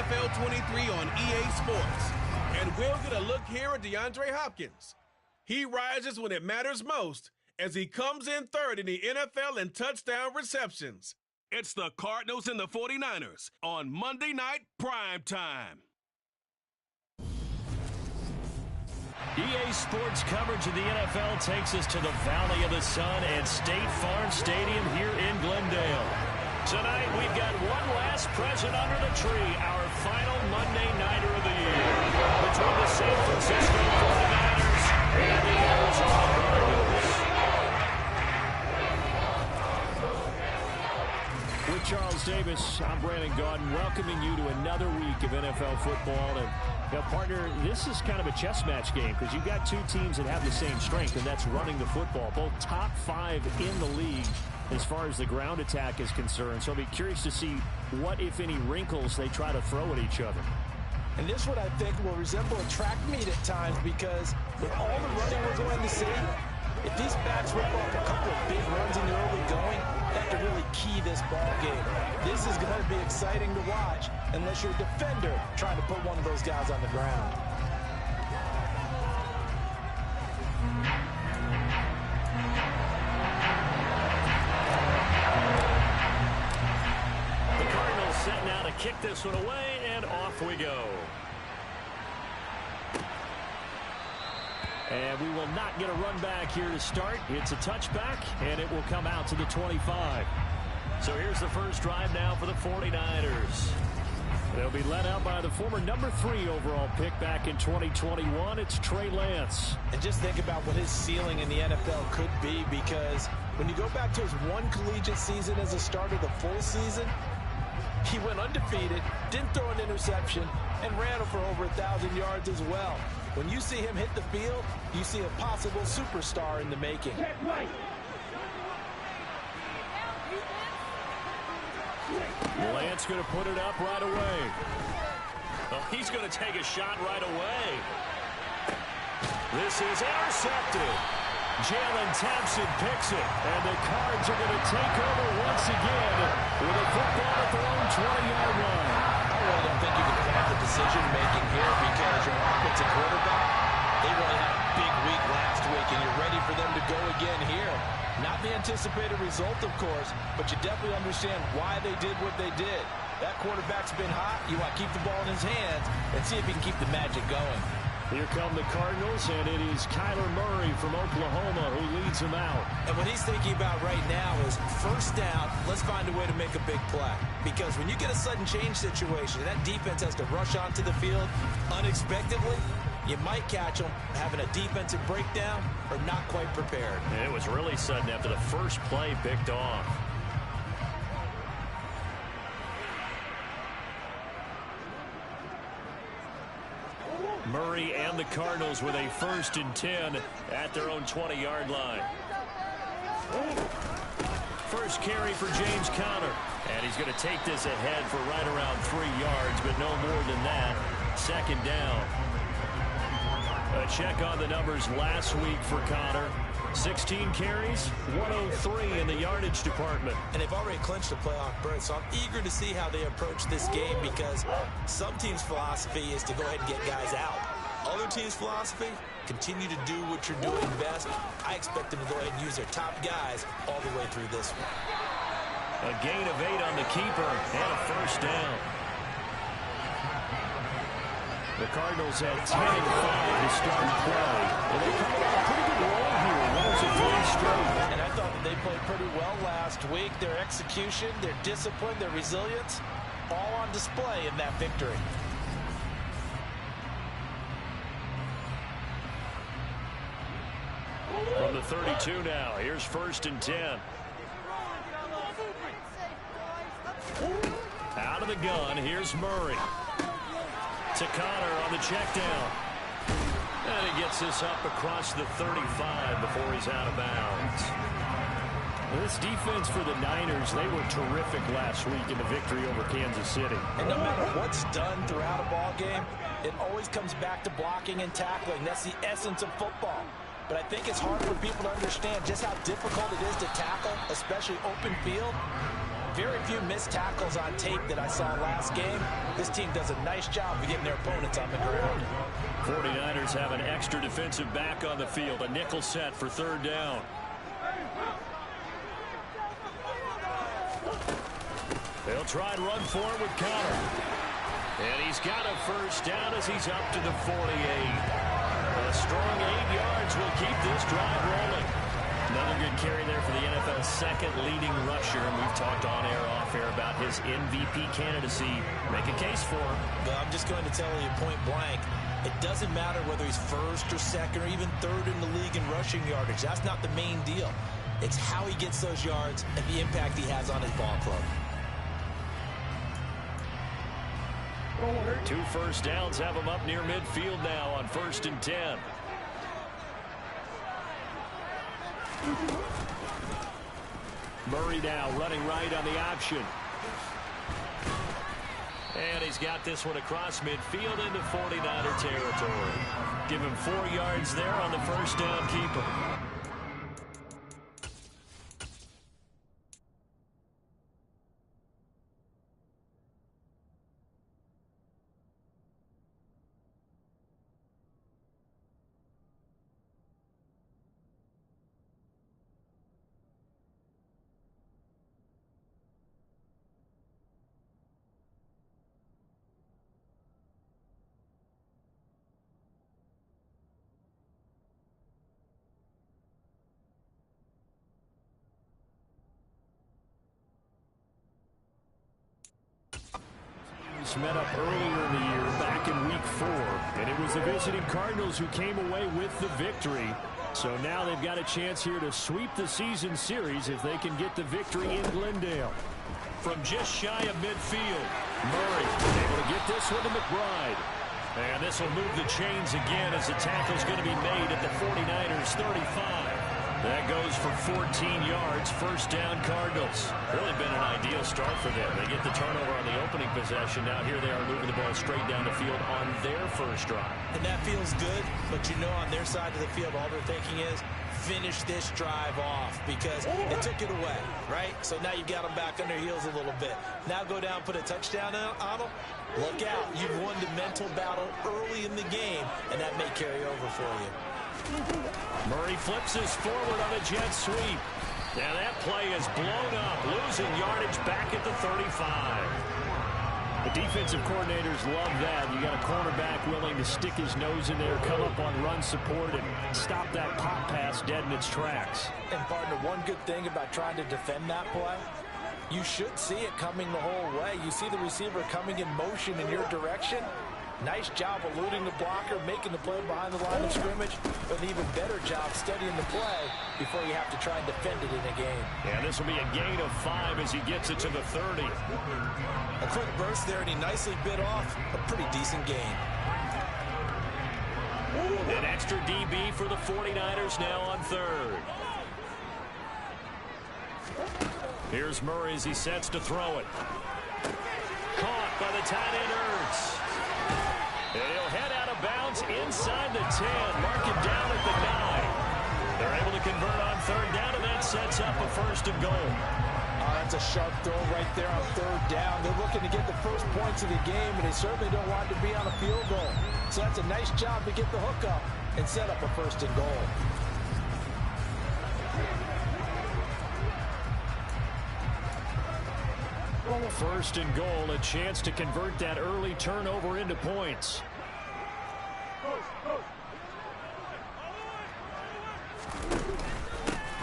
NFL 23 on EA Sports. And we'll get a look here at DeAndre Hopkins. He rises when it matters most as he comes in third in the NFL in touchdown receptions. It's the Cardinals and the 49ers on Monday Night Prime Time. EA Sports coverage of the NFL takes us to the Valley of the Sun at State Farm Stadium here in Glendale. Tonight, we've got one last present under the tree, our final Monday Nighter of the year, between the San Francisco 49ers and the Arizona Cardinals. With Charles Davis, I'm Brandon Gaudin, welcoming you to another week of NFL football. And, partner, this is kind of a chess match game because you've got two teams that have the same strength, and that's running the football. Both top 5 in the league as far as the ground attack is concerned. So I'll be curious to see what, if any, wrinkles they try to throw at each other. And this one, I think, will resemble a track meet at times because with all the running we're going to see, if these backs rip off a couple of big runs in the early going, that could really key this ball game. This is going to be exciting to watch unless you're a defender trying to put one of those guys on the ground. The Cardinals set now to kick this one away, and off we go. And we will not get a run back here to start. It's a touchback, and it will come out to the 25. So here's the first drive now for the 49ers. They'll be led out by the former number 3 overall pick back in 2021. It's Trey Lance. And just think about what his ceiling in the NFL could be, because when you go back to his one collegiate season as a starter, the full season, he went undefeated, didn't throw an interception, and ran for over 1,000 yards as well. When you see him hit the field, you see a possible superstar in the making. Lance going to put it up right away. Oh, he's going to take a shot right away. This is intercepted. Jalen Thompson picks it, and the Cards are going to take over once again with a football at their own 20-yard line. I really don't think you can fault the decision-making here because your offensive quarterback, they really had a big week last week, and you're ready for them to go again here. Not the anticipated result, of course, but you definitely understand why they did what they did. That quarterback's been hot. You want to keep the ball in his hands and see if he can keep the magic going. Here come the Cardinals, and it is Kyler Murray from Oklahoma who leads them out. And what he's thinking about right now is first down, let's find a way to make a big play. Because when you get a sudden change situation, that defense has to rush onto the field unexpectedly, you might catch them having a defensive breakdown or not quite prepared. And it was really sudden after the first play picked off. Murray and the Cardinals with a 1st and 10 at their own 20-yard line. First carry for James Conner. And he's going to take this ahead for right around 3 yards, but no more than that. 2nd down. A check on the numbers last week for Conner. 16 carries, 103 in the yardage department. And they've already clinched a playoff berth, so I'm eager to see how they approach this game because some teams' philosophy is to go ahead and get guys out. Other teams' philosophy, continue to do what you're doing best. I expect them to go ahead and use their top guys all the way through this one. A gain of 8 on the keeper and a 1st down. The Cardinals had 10 and 5 to start the play. And they come on a pretty good roll here. That was a 3 straight. And I thought that they played pretty well last week. Their execution, their discipline, their resilience, all on display in that victory. From the 32 now, here's 1st and 10. Out of the gun, here's Murray. To Conner on the check down. And he gets this up across the 35 before he's out of bounds. This defense for the Niners, they were terrific last week in the victory over Kansas City. And no matter what's done throughout a ball game, it always comes back to blocking and tackling. That's the essence of football. But I think it's hard for people to understand just how difficult it is to tackle, especially open field. very few missed tackles on tape that I saw last game. This team does a nice job of getting their opponents on the ground. 49ers have an extra defensive back on the field. A nickel set for third down. They'll try and run for it with Connor. And he's got a first down as he's up to the 48. A strong 8 yards will keep this drive rolling. Another good carry there for the NFL's second leading rusher. And we've talked on air, off air about his MVP candidacy. Make a case for him. But I'm just going to tell you point blank, it doesn't matter whether he's first or second or even third in the league in rushing yardage. That's not the main deal. It's how he gets those yards and the impact he has on his ball club. 2 first downs have him up near midfield now on 1st and 10. Murray now running right on the option. And he's got this one across midfield into 49er territory. Give him 4 yards there on the first down keeper. Met up earlier in the year, back in week 4, and it was the visiting Cardinals who came away with the victory. So now they've got a chance here to sweep the season series if they can get the victory in Glendale. From just shy of midfield, Murray able to get this one to McBride. And this will move the chains again as the tackle's going to be made at the 49ers 35. That goes for 14 yards. First down, Cardinals. Really been an ideal start for them. They get the turnover on the opening possession. Now here they are moving the ball straight down the field on their first drive. And that feels good, but you know on their side of the field all they're thinking is finish this drive off because it took it away, right? So now you've got them back on their heels a little bit. Now go down, put a touchdown on them. Look out. You've won the mental battle early in the game, and that may carry over for you. Murray flips this forward on a jet sweep. Now that play is blown up, losing yardage back at the 35. The defensive coordinators love that. You got a cornerback willing to stick his nose in there, come up on run support, and stop that pop pass dead in its tracks. And partner, one good thing about trying to defend that play, you should see it coming the whole way. You see the receiver coming in motion in your direction. Nice job eluding the blocker, making the play behind the line of scrimmage, but an even better job studying the play before you have to try and defend it in a game. Yeah, this will be a gain of 5 as he gets it to the 30. A quick burst there, and he nicely bit off a pretty decent gain. An extra DB for the 49ers now on 3rd. Here's Murray as he sets to throw it. Caught by the tight end Ertz. And he'll head out of bounds inside the 10, marking down at the 9. They're able to convert on 3rd down, and that sets up a 1st and goal. That's a sharp throw right there on 3rd down. They're looking to get the first points of the game, and they certainly don't want to be on a field goal. So that's a nice job to get the hook up and set up a 1st and goal. First and goal, a chance to convert that early turnover into points.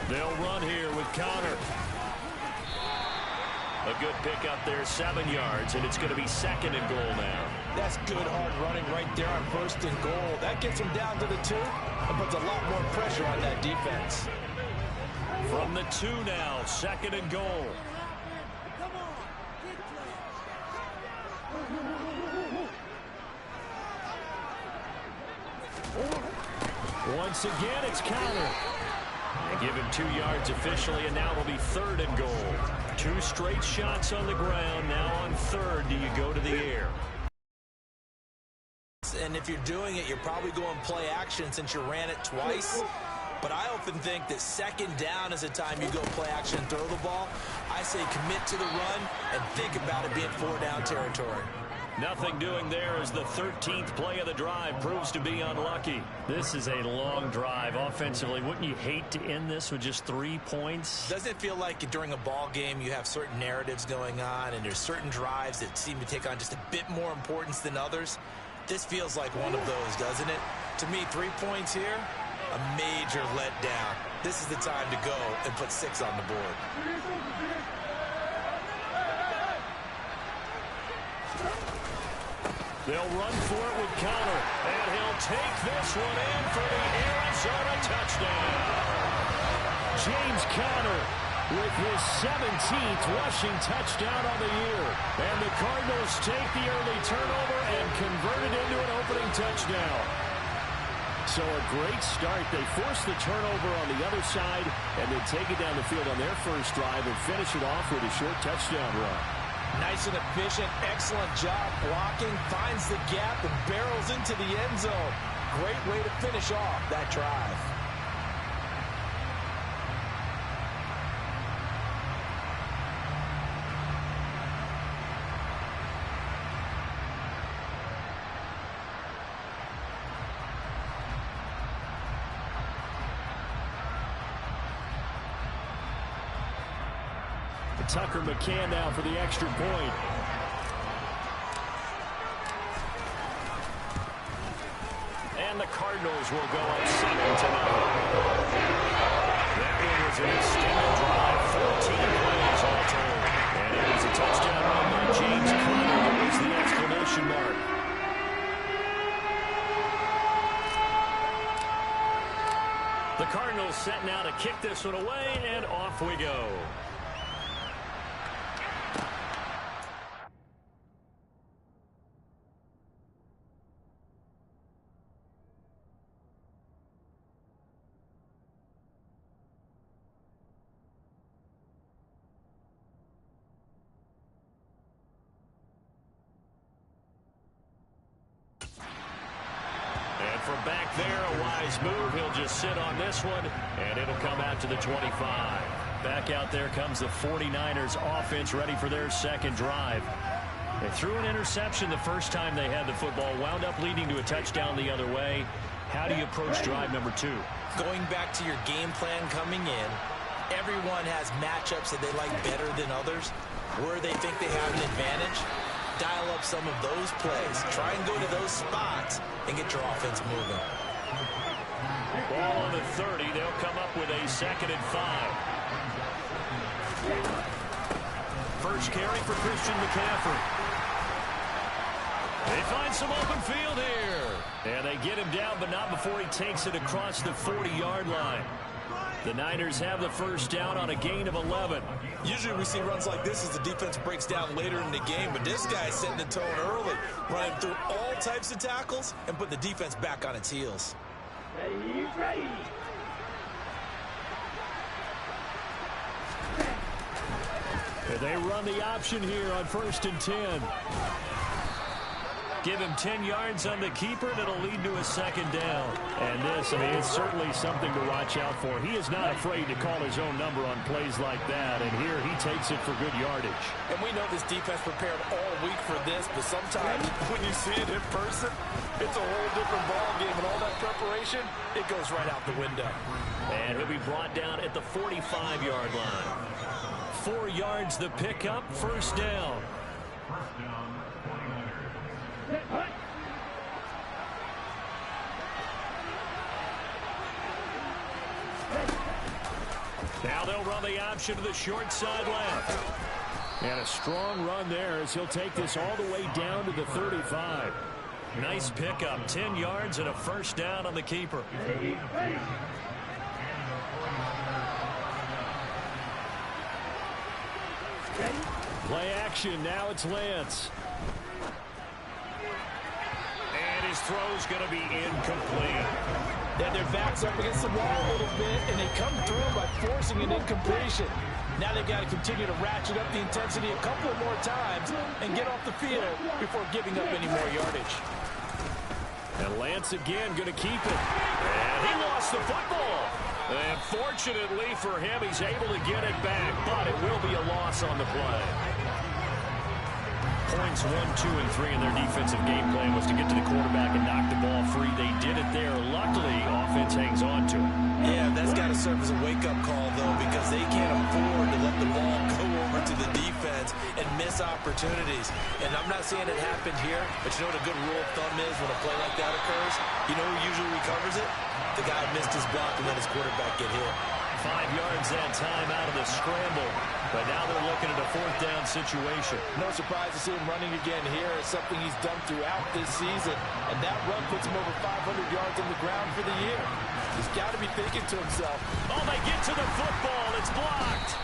They'll run here with Connor. A good pickup there, 7 yards, and it's going to be 2nd and goal now. That's good hard running right there on 1st and goal. That gets them down to the 2 and puts a lot more pressure on that defense. From the 2 now, 2nd and goal. Once again, it's Connor. And give him 2 yards officially, and now it'll be 3rd and goal. 2 straight shots on the ground. Now on 3rd, do you go to the air? And if you're doing it, you're probably going play action since you ran it twice. But I often think that second down is a time you go play action and throw the ball. I say commit to the run and think about it being 4-down territory. Nothing doing there as the 13th play of the drive proves to be unlucky. This is a long drive offensively. Wouldn't you hate to end this with just 3 points? Doesn't it feel like during a ball game you have certain narratives going on and there's certain drives that seem to take on just a bit more importance than others? This feels like one of those, doesn't it? To me, 3 points here, a major letdown. This is the time to go and put 6 on the board. They'll run for it with Conner, and he'll take this one in for the Arizona touchdown. James Conner with his 17th rushing touchdown on the year. And the Cardinals take the early turnover and convert it into an opening touchdown. So a great start. They force the turnover on the other side and then take it down the field on their first drive and finish it off with a short touchdown run. Nice and efficient, excellent job blocking, finds the gap and barrels into the end zone. Great way to finish off that drive. Tucker McCann now for the extra point. And the Cardinals will go up 7-0. That one was an extended drive, 14 plays all told. And it was a touchdown run by James Conner that was the exclamation mark. The Cardinals set now to kick this one away, and off we go. From back there, a wise move. He'll just sit on this one, and it'll come out to the 25. Back out there comes the 49ers offense ready for their second drive. They threw an interception the first time they had the football, wound up leading to a touchdown the other way. How do you approach drive number 2? Going back to your game plan coming in, everyone has matchups that they like better than others, where they think they have an advantage. Dial up some of those plays. Try and go to those spots and get your offense moving. Ball on the 30. They'll come up with a 2nd and 5. First carry for Christian McCaffrey. They find some open field here. And they get him down, but not before he takes it across the 40-yard line. The Niners have the first down on a gain of 11. Usually we see runs like this as the defense breaks down later in the game, but this guy's setting the tone early, running through all types of tackles and put the defense back on its heels. And they run the option here on 1st and 10. Give him 10 yards on the keeper, and it'll lead to a 2nd down. And this, I mean, it's certainly something to watch out for. He is not afraid to call his own number on plays like that, and here he takes it for good yardage. And we know this defense prepared all week for this, but sometimes when you see it in person, it's a whole different ball game, and all that preparation, it goes right out the window. And he'll be brought down at the 45-yard line. 4 yards the pickup, first down. Now they'll run the option to the short side left. And a strong run there as he'll take this all the way down to the 35. Nice pickup, 10 yards and a first down on the keeper. Play action, now it's Lance. And his throw's going to be incomplete. Then their backs up against the wall a little bit, and they come through by forcing an incompletion. Now they've got to continue to ratchet up the intensity a couple of more times and get off the field before giving up any more yardage. And Lance again going to keep it. And he lost the football. And fortunately for him, he's able to get it back, but it will be a loss on the play. Points 1, 2, and 3 in their defensive game plan was to get to the quarterback and knock the ball free. They did it there. Luckily, offense hangs on to it. Yeah, that's got to serve as a wake-up call, though, because they can't afford to let the ball go over to the defense and miss opportunities. And I'm not saying it happened here, but you know what a good rule of thumb is when a play like that occurs? You know who usually recovers it? The guy missed his block and let his quarterback get hit. 5 yards that time out of the scramble. But now they're looking at a 4th down situation. No surprise to see him running again here. It's something he's done throughout this season. And that run puts him over 500 yards on the ground for the year. He's got to be thinking to himself, oh, they get to the football. It's blocked.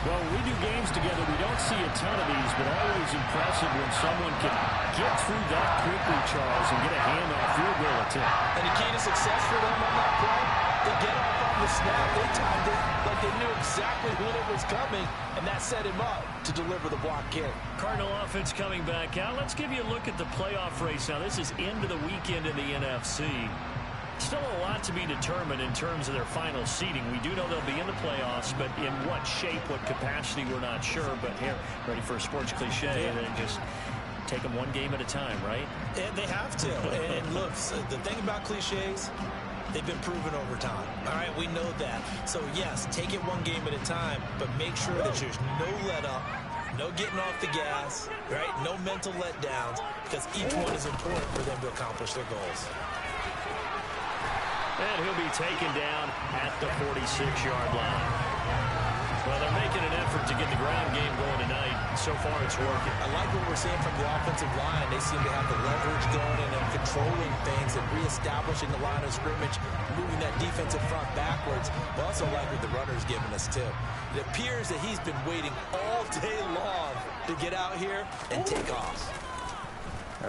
Well, when we do games together, we don't see a ton of these, but always impressive when someone can get through that quickly, Charles, and get a handoff field goal attempt. And the key to success for them on that play, they get off on the snap. They timed it like they knew exactly when it was coming, and that set him up to deliver the block kick. Cardinal offense coming back out. Let's give you a look at the playoff race. Now, this is into the weekend in the NFC. Still a lot to be determined in terms of their final seeding. We do know they'll be in the playoffs, but in what shape, what capacity, we're not sure. But here, ready for a sports cliche, and then just take them one game at a time, right? And they have to. And look, the thing about cliches, they've been proven over time. All right, we know that. So, yes, take it one game at a time, but make sure that there's no let-up, no getting off the gas, right? No mental letdowns, because each one is important for them to accomplish their goals. And he'll be taken down at the 46-yard line. Well, they're making an effort to get the ground game going tonight. So far, it's working. I like what we're seeing from the offensive line. They seem to have the leverage going and controlling things and reestablishing the line of scrimmage, moving that defensive front backwards. But also like what the runner's giving us, too. It appears that he's been waiting all day long to get out here and take off.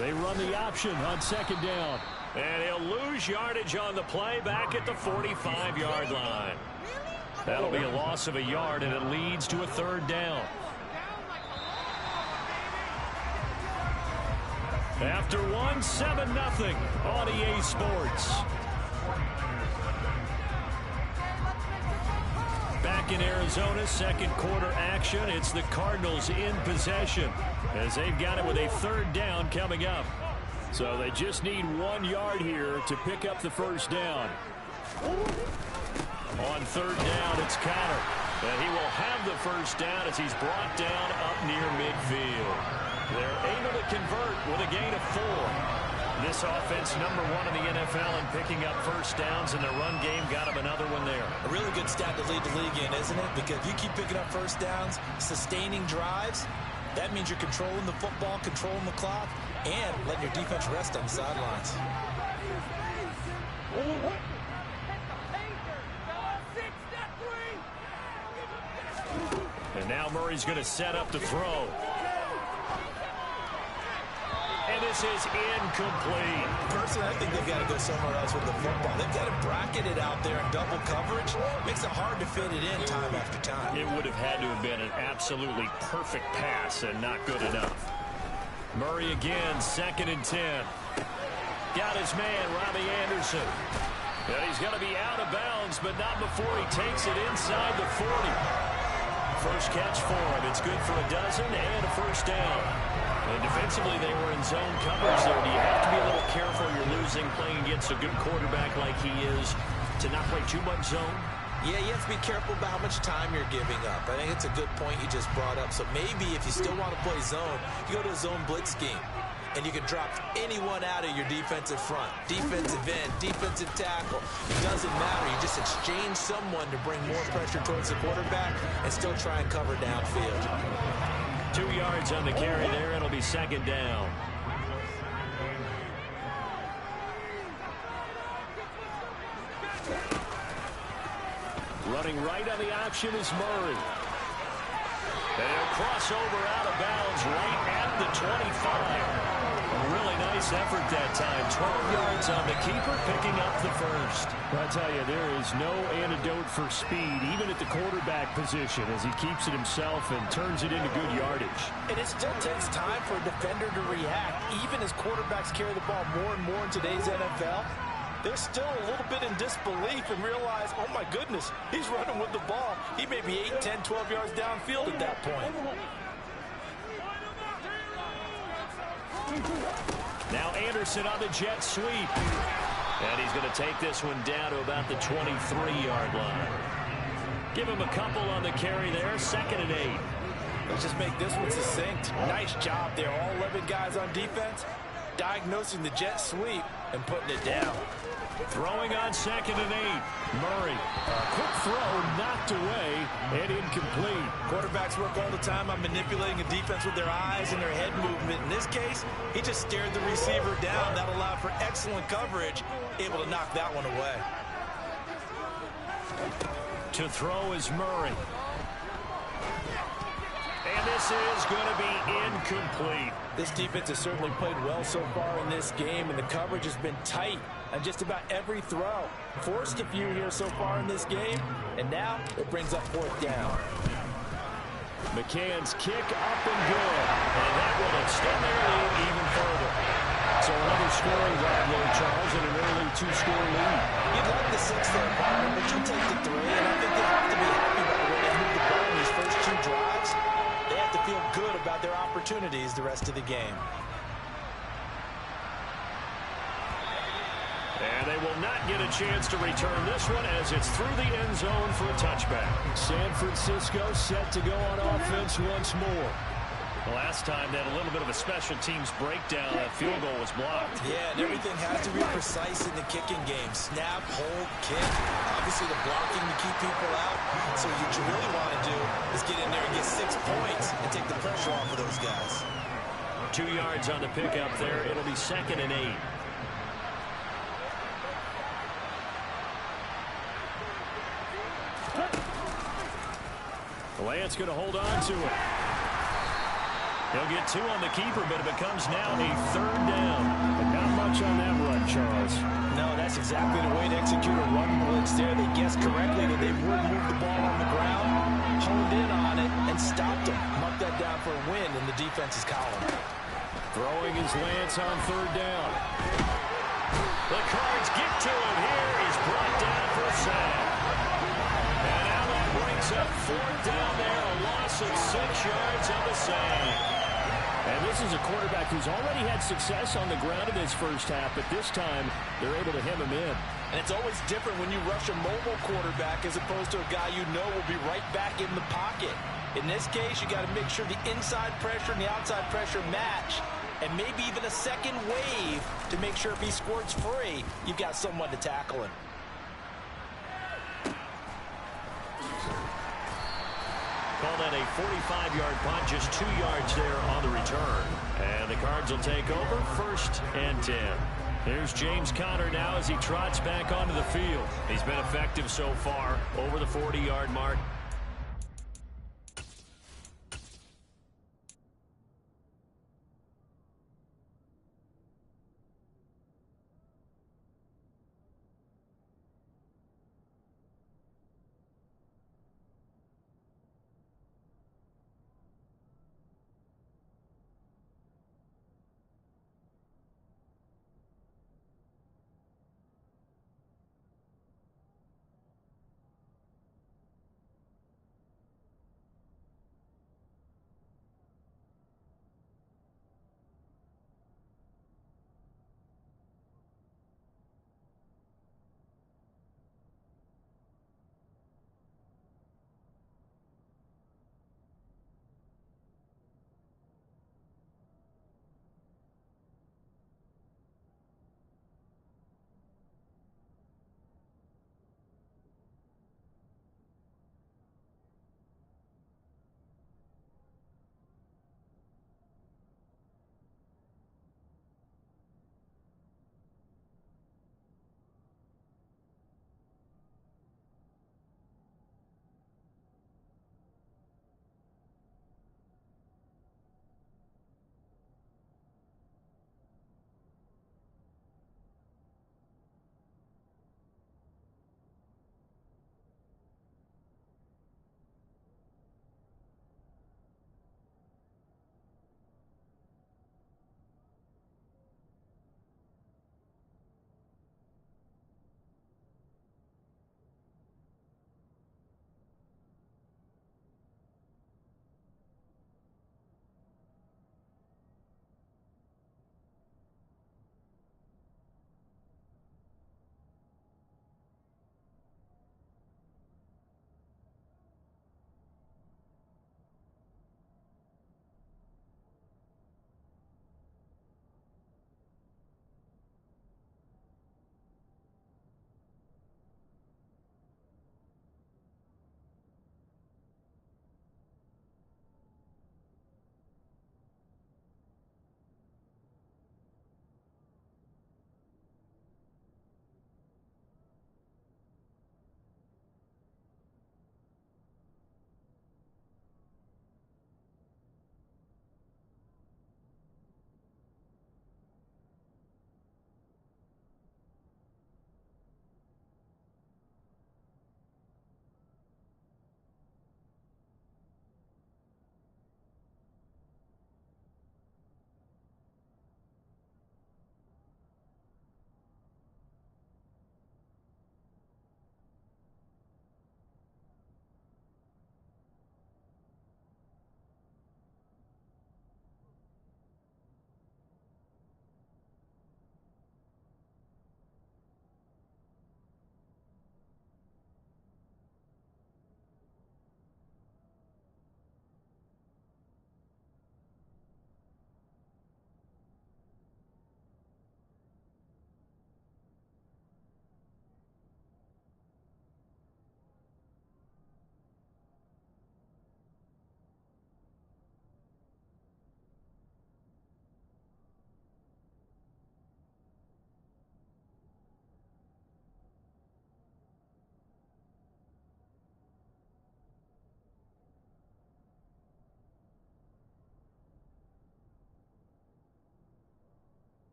They run the option on 2nd down. And he'll lose yardage on the play back at the 45-yard line. That'll be a loss of a yard, and it leads to a 3rd down. After 1, 7-0 on EA Sports. Back in Arizona, 2nd quarter action. It's the Cardinals in possession as they've got it with a 3rd down coming up. So they just need 1 yard here to pick up the 1st down. On 3rd down, it's Connor. And he will have the 1st down as he's brought down up near midfield. They're able to convert with a gain of 4. This offense, #1 in the NFL in picking up 1st downs, and the run game got him another one there. A really good stat to lead the league in, isn't it? Because if you keep picking up 1st downs, sustaining drives, that means you're controlling the football, controlling the clock, and letting your defense rest on the sidelines. And now Murray's going to set up the throw. And this is incomplete. Personally, I think they've got to go somewhere else with the football. They've got to bracket it out there in double coverage. Makes it hard to fit it in time after time. It would have had to have been an absolutely perfect pass and not good enough. Murray again, 2nd and 10. Got his man, Robbie Anderson. And he's going to be out of bounds, but not before he takes it inside the 40. First catch for him. It's good for a dozen and a 1st down. And defensively, they were in zone coverage there. Do you have to be a little careful? You're losing, playing against a good quarterback like he is, to not play too much zone? Yeah, you have to be careful about how much time you're giving up. I think it's a good point you just brought up. So maybe if you still want to play zone, you go to a zone blitz scheme. And you can drop anyone out of your defensive front. Defensive end, defensive tackle. It doesn't matter. You just exchange someone to bring more pressure towards the quarterback and still try and cover downfield. 2 yards on the carry there. It'll be 2nd down. Running right on the option is Murray. And he'll cross over out of bounds right at the 25. A really nice effort that time. 12 yards on the keeper, picking up the 1st. I tell you, there is no antidote for speed, even at the quarterback position, as he keeps it himself and turns it into good yardage. And it still takes time for a defender to react, even as quarterbacks carry the ball more and more in today's NFL. they're still a little bit in disbelief and realize, oh my goodness, he's running with the ball. He may be 8, 10, 12 yards downfield at that point. Now Anderson on the jet sweep. And he's going to take this one down to about the 23-yard line. Give him a couple on the carry there. 2nd and 8. Let's just make this one succinct. Nice job there. All 11 guys on defense diagnosing the jet sweep and putting it down. Throwing on 2nd and 8. Murray. A quick throw knocked away and incomplete. Quarterbacks work all the time on manipulating a defense with their eyes and their head movement. In this case, he just stared the receiver down. That allowed for excellent coverage, able to knock that one away. To throw is Murray. And this is going to be incomplete. This defense has certainly played well so far in this game, and the coverage has been tight on just about every throw. Forced a few here so far in this game, and now it brings up 4th down. McCann's kick up and good. And that will extend their lead even further. So another scoring drive there, Charles, and an early 2-score lead. You'd like the 6th there, partner, but you take the 3, and I think they have to be happy about the way they moved the ball in these first 2 drives. They have to feel good about their opportunities the rest of the game. And they will not get a chance to return this one as it's through the end zone for a touchback. San Francisco set to go on offense once more. The last time they had a little bit of a special teams breakdown, that field goal was blocked. Yeah, and everything has to be precise in the kicking game. Snap, hold, kick. Obviously the blocking to keep people out. So what you really want to do is get in there and get 6 points and take the pressure off of those guys. 2 yards on the pickup there. It'll be 2nd and 8. Lance going to hold on to it. He'll get 2 on the keeper, but it becomes now a 3rd down. But not much on that run, Charles. No, that's exactly the way to execute a run blitz there. They guessed correctly that they would move the ball on the ground, honed in on it, and stopped them. Marked that down for a win in the defense's column. Throwing his Lance on 3rd down. The Cards get to him here. He's brought down for a sack. And now that brings up 4th down there. A loss of 6 yards on the sack. And this is a quarterback who's already had success on the ground in his first half, but this time they're able to hem him in. And it's always different when you rush a mobile quarterback as opposed to a guy you know will be right back in the pocket. In this case, you got to make sure the inside pressure and the outside pressure match, and maybe even a second wave to make sure if he squirts free, you've got someone to tackle him. Call that a 45-yard punt, just 2 yards there on the return. And the Cards will take over 1st and 10. There's James Conner now as he trots back onto the field. He's been effective so far, over the 40-yard mark.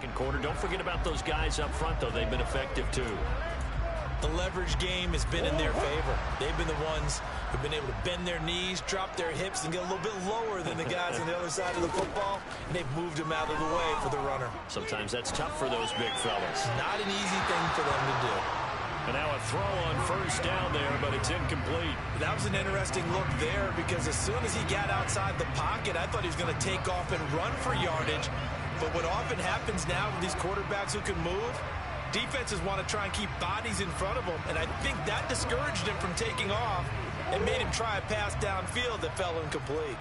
second quarter. Don't forget about those guys up front, though. They've been effective, too. The leverage game has been in their favor. They've been the ones who've been able to bend their knees, drop their hips, and get a little bit lower than the guys on the other side of the football, and they've moved them out of the way for the runner. Sometimes that's tough for those big fellas. Not an easy thing for them to do. And now a throw on first down there, but it's incomplete. That was an interesting look there because as soon as he got outside the pocket, I thought he was going to take off and run for yardage. But what often happens now with these quarterbacks who can move, defenses want to try and keep bodies in front of them, and I think that discouraged him from taking off and made him try a pass downfield that fell incomplete.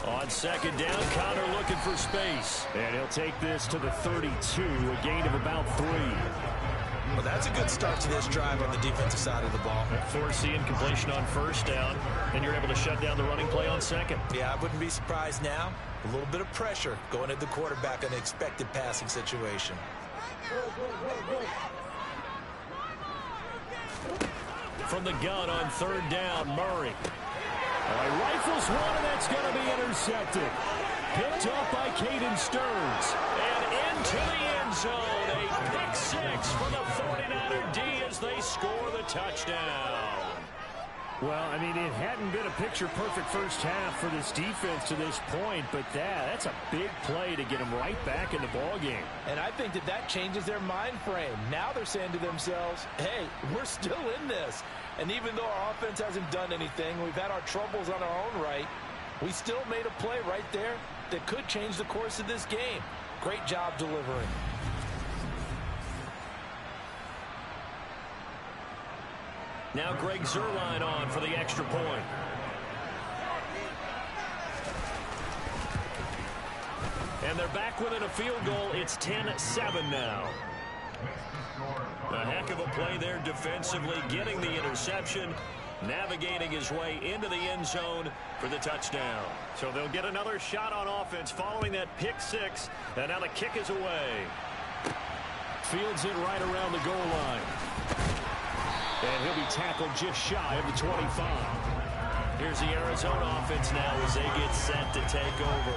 On second down, Connor looking for space. And he'll take this to the 32, a gain of about 3. Well, that's a good start to this drive on the defensive side of the ball. Forcing incompletion on first down, and you're able to shut down the running play on second. Yeah, I wouldn't be surprised now. A little bit of pressure going at the quarterback on an expected passing situation. From the gun on third down, Murray. Rifles one, and that's going to be intercepted. Picked up by Caden Stearns. And into the end zone. A pick six for the 49er D as they score the touchdown. Well, I mean, it hadn't been a picture-perfect first half for this defense to this point, but that's a big play to get them right back in the ballgame. And I think that changes their mind frame. Now they're saying to themselves, hey, we're still in this. And even though our offense hasn't done anything, we've had our troubles on our own right, we still made a play right there that could change the course of this game. Great job delivering. Now Greg Zuerlein on for the extra point. And they're back within a field goal. It's 10-7 now. A heck of a play there defensively, getting the interception, navigating his way into the end zone for the touchdown. So they'll get another shot on offense following that pick six, and now the kick is away. Fields it right around the goal line. And he'll be tackled just shy of the 25. Here's the Arizona offense now as they get set to take over.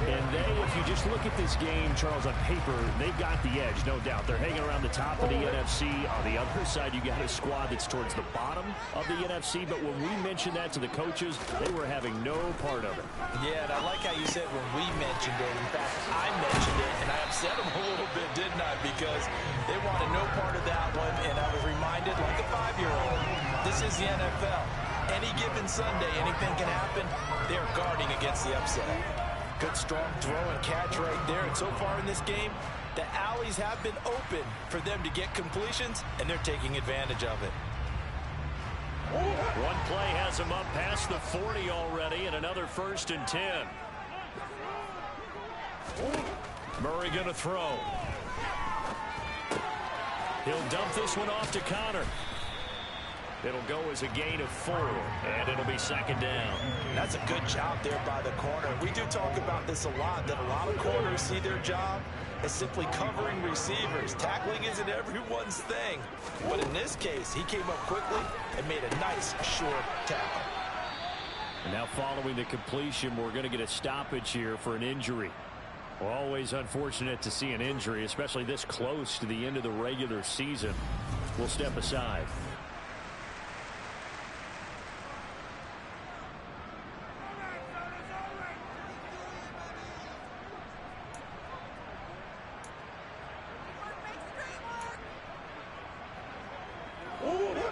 And if you just look at this game, Charles, on paper, they've got the edge, no doubt. They're hanging around the top of the NFC. On the other side, you got a squad that's towards the bottom of the NFC. But when we mentioned that to the coaches, they were having no part of it. Yeah, and I like how you said when we mentioned it. In fact, I mentioned it, and I upset them a little bit, didn't I? Because they wanted no part of that one, and I was reminded, like a 5-year-old, this is the NFL. Any given Sunday, anything can happen. They're guarding against the upset. Good, strong throw and catch right there. And so far in this game, the alleys have been open for them to get completions, and they're taking advantage of it. One play has him up past the 40 already, and another 1st and 10. Murray going to throw. He'll dump this one off to Connor. It'll go as a gain of 4, and it'll be second down. That's a good job there by the corner. We do talk about this a lot, that a lot of corners see their job as simply covering receivers. Tackling isn't everyone's thing. But in this case, he came up quickly and made a nice, short tackle. And now following the completion, we're going to get a stoppage here for an injury. Well, always unfortunate to see an injury, especially this close to the end of the regular season. We'll step aside.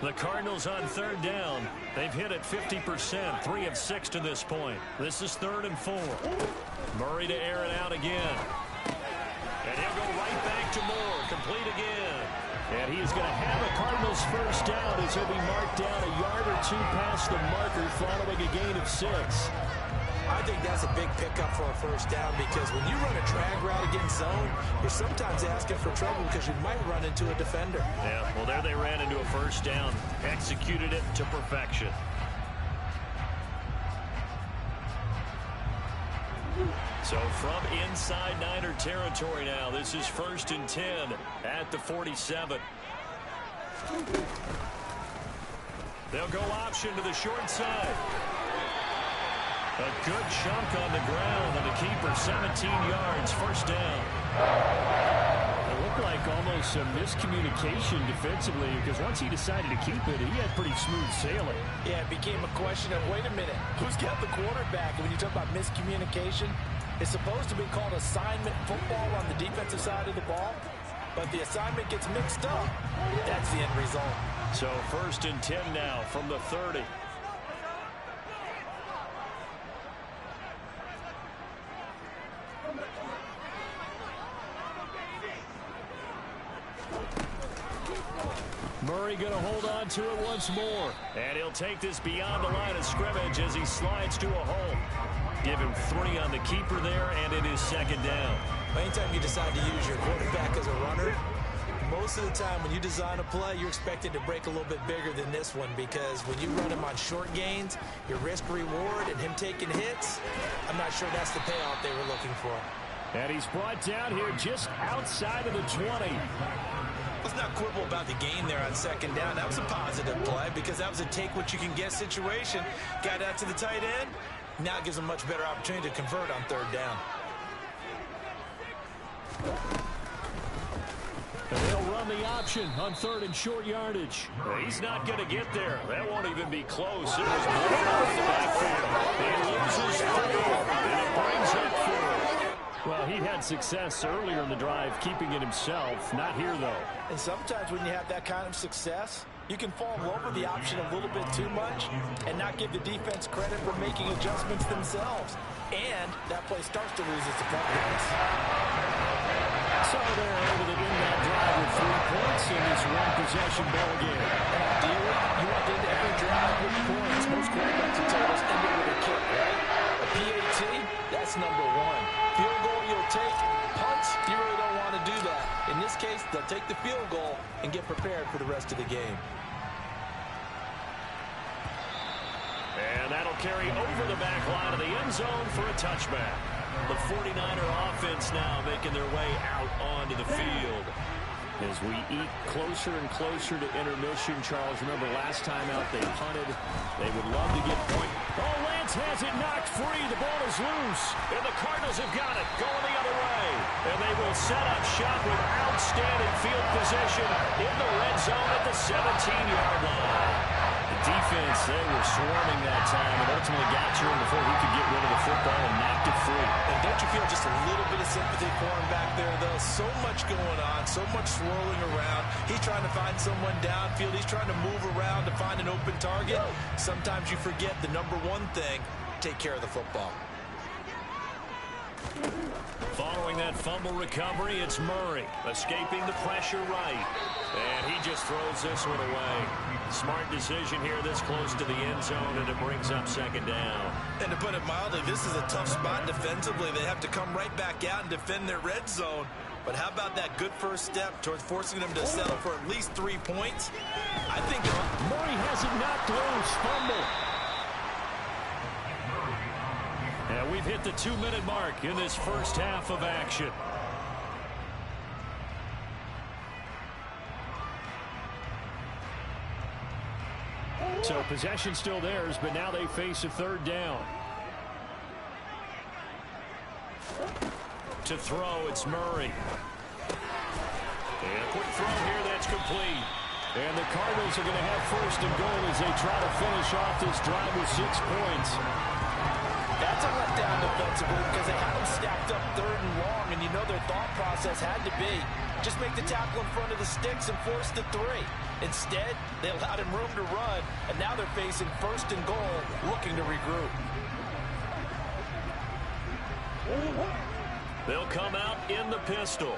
The Cardinals on third down. They've hit it 50%, 3 of 6 to this point. This is 3rd and 4. Murray to air it out again. And he'll go right back to Moore, complete again. And he is going to have a Cardinals first down as he'll be marked down a yard or 2 past the marker following a gain of 6. I think that's a big pickup for a first down because when you run a drag route against zone, you're sometimes asking for trouble because you might run into a defender. Yeah, well, there they ran into a first down, executed it to perfection. So from inside Niner territory now, this is 1st and 10 at the 47. They'll go option to the short side. A good chunk on the ground, and the keeper 17 yards, first down. It looked like almost a miscommunication defensively, because once he decided to keep it, he had pretty smooth sailing. Yeah, it became a question of, wait a minute, who's got the quarterback? And when you talk about miscommunication, it's supposed to be called assignment football on the defensive side of the ball, but the assignment gets mixed up. That's the end result. So 1st and 10 now from the 30. Murray going to hold on to it once more. And he'll take this beyond the line of scrimmage as he slides to a hole. Give him 3 on the keeper there, and it is 2nd down. Anytime you decide to use your quarterback as a runner, most of the time when you design a play, you're expected to break a little bit bigger than this one, because when you run him on short gains, your risk-reward and him taking hits, I'm not sure that's the payoff they were looking for. And he's brought down here just outside of the 20. Let's not quibble about the gain there on 2nd down. That was a positive play because that was a take-what-you-can-get situation. Got out to the tight end. Now it gives them a much better opportunity to convert on 3rd down. And they'll run the option on 3rd and short yardage. He's not going to get there. That won't even be close. It was blown off the backfield. He loses 4, and it brings up 4. Well, he had success earlier in the drive keeping it himself. Not here, though. And sometimes when you have that kind of success, you can fall over the option a little bit too much and not give the defense credit for making adjustments themselves. And that play starts to lose its effectiveness. So they're able to end that drive with 3 points in this one-possession ball game. And ideally, you want to end every drive with points. Most quarterbacks will tell us end it with a kick, right? A PAT, that's number 1. Field goal you'll take. Punts, you really don't want to do that. In this case, they'll take the field goal and get prepared for the rest of the game. And that'll carry over the back line of the end zone for a touchback. The 49er offense now making their way out onto the field. As we eat closer and closer to intermission, Charles, remember last time out they punted. They would love to get point. Oh, Lance has it knocked free. The ball is loose. And the Cardinals have got it going the other way. And they will set up shop with outstanding field position in the red zone at the 17-yard line. The defense, they were swarming that time and ultimately got to him before he could get rid of the football and knocked it free. And don't you feel just a little bit of sympathy for him back there, though? So much going on, so much swirling around. He's trying to find someone downfield. He's trying to move around to find an open target. Sometimes you forget the number 1 thing, take care of the football. Following that fumble recovery, it's Murray escaping the pressure right. And he just throws this one away. Smart decision here this close to the end zone, and it brings up 2nd down. And to put it mildly, this is a tough spot defensively. They have to come right back out and defend their red zone. But how about that good first step towards forcing them to settle for at least 3 points? I think Murray has it knocked loose. Fumble. And we've hit the 2-minute mark in this first half of action. So possession still theirs, but now they face a 3rd down. To throw, it's Murray. And a quick throw here that's complete. And the Cardinals are going to have 1st and goal as they try to finish off this drive with 6 points. That's a letdown defensively because they had them stacked up 3rd and long, and you know their thought process had to be just make the tackle in front of the sticks and force the 3. Instead, they allowed him room to run, and now they're facing 1st and goal, looking to regroup. They'll come out in the pistol.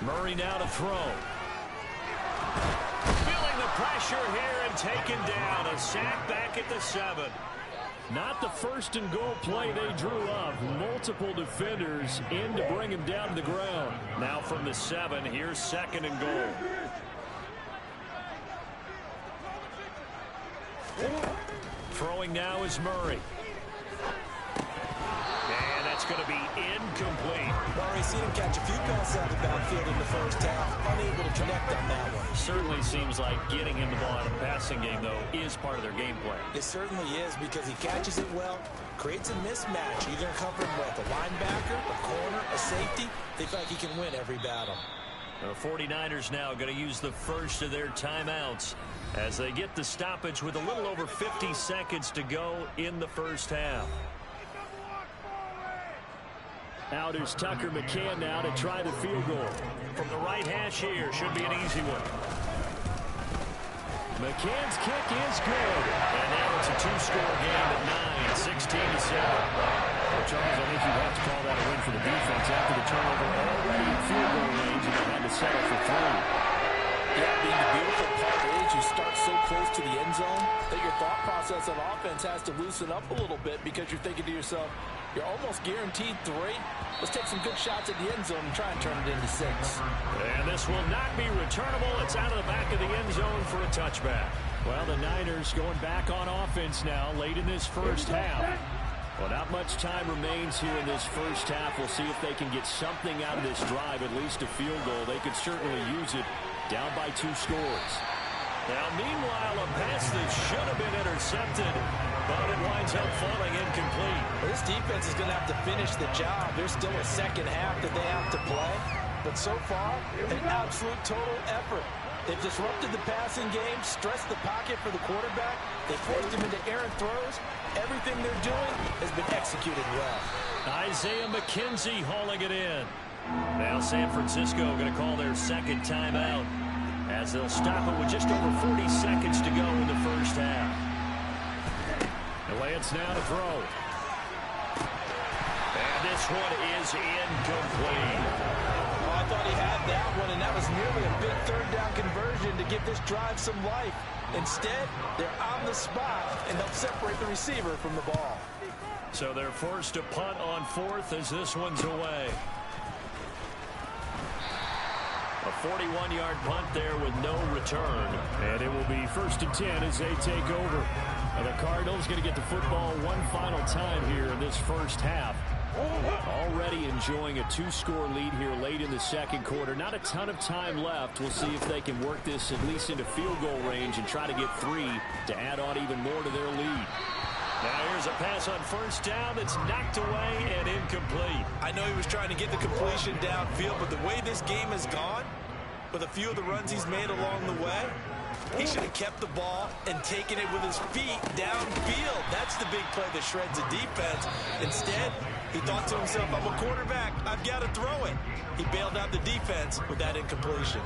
Murray now to throw. Feeling the pressure here and taken down. A sack back at the 7. Not the 1st and goal play they drew up. Multiple defenders in to bring him down to the ground. Now from the 7, here's 2nd and goal. Throwing now is Murray. And that's going to be incomplete. Murray you seen him catch a few passes out of the backfield in the first half, unable to connect on that one. Certainly seems like getting him the ball in a passing game, though, is part of their game plan. It certainly is, because he catches it well, creates a mismatch. You're going to cover him with a linebacker, a corner, a safety. They feel like he can win every battle. The 49ers now going to use the first of their timeouts as they get the stoppage with a little over 50 seconds to go in the first half. Out is Tucker McCann now to try the field goal. From the right hash here, should be an easy one. McCann's kick is good. And now it's a two-score game at 9, 16-7. Well, Charles, I think you'd have to call that a win for the defense after the turnover already in field goal range, and they had to settle for 3. Yeah, being the beautiful part is you start so close to the end zone that your thought process on offense has to loosen up a little bit, because you're thinking to yourself, you're almost guaranteed 3. Let's take some good shots at the end zone and try and turn it into 6. And this will not be returnable. It's out of the back of the end zone for a touchback. Well, the Niners going back on offense now late in this first half. Well, not much time remains here in this first half. We'll see if they can get something out of this drive, at least a field goal. They could certainly use it, down by 2 scores. Now, meanwhile, a pass that should have been intercepted, but it winds up falling incomplete. Well, this defense is going to have to finish the job. There's still a second half that they have to play. But so far, an absolute total effort. They've disrupted the passing game, stressed the pocket for the quarterback. They forced him into errant throws. Everything they're doing has been executed well. Isaiah McKenzie hauling it in. Now San Francisco going to call their second timeout as they'll stop it with just over 40 seconds to go in the first half. The Lance now to throw. And this one is incomplete. Well, I thought he had that one, and that was nearly a big third-down conversion to give this drive some life. Instead, they're on the spot and help separate the receiver from the ball. So they're forced to punt on 4th as this one's away. A 41-yard punt there with no return. And it will be 1st and 10 as they take over. And the Cardinals going to get the football one final time here in this first half. Already enjoying a 2-score lead here late in the second quarter. Not a ton of time left. We'll see if they can work this at least into field goal range and try to get 3 to add on even more to their lead. Now here's a pass on first down that's knocked away and incomplete. I know he was trying to get the completion downfield, but the way this game has gone, with a few of the runs he's made along the way, he should have kept the ball and taken it with his feet downfield. That's the big play that shreds the defense. Instead, he thought to himself, I'm a quarterback, I've got to throw it. He bailed out the defense with that incompletion.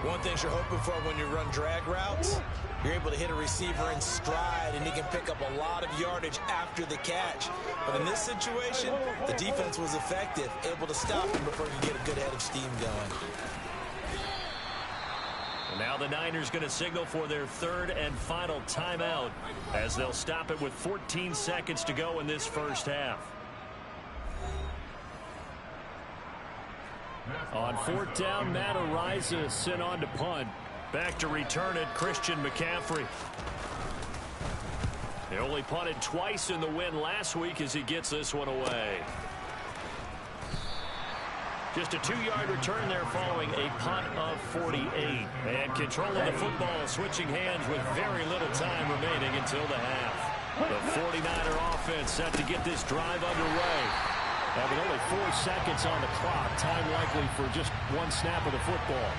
One thing you're hoping for when you run drag routes, you're able to hit a receiver in stride, and he can pick up a lot of yardage after the catch. But in this situation, the defense was effective, able to stop him before he could get a good head of steam going. And now the Niners going to signal for their 3rd and final timeout as they'll stop it with 14 seconds to go in this first half. On 4th down, Matt Araiza sent on to punt. Back to return it, Christian McCaffrey. They only punted twice in the win last week as he gets this one away. Just a 2-yard return there following a punt of 48. And controlling the football, switching hands with very little time remaining until the half. The 49er offense set to get this drive underway. With only 4 seconds on the clock, time likely for just 1 snap of the football.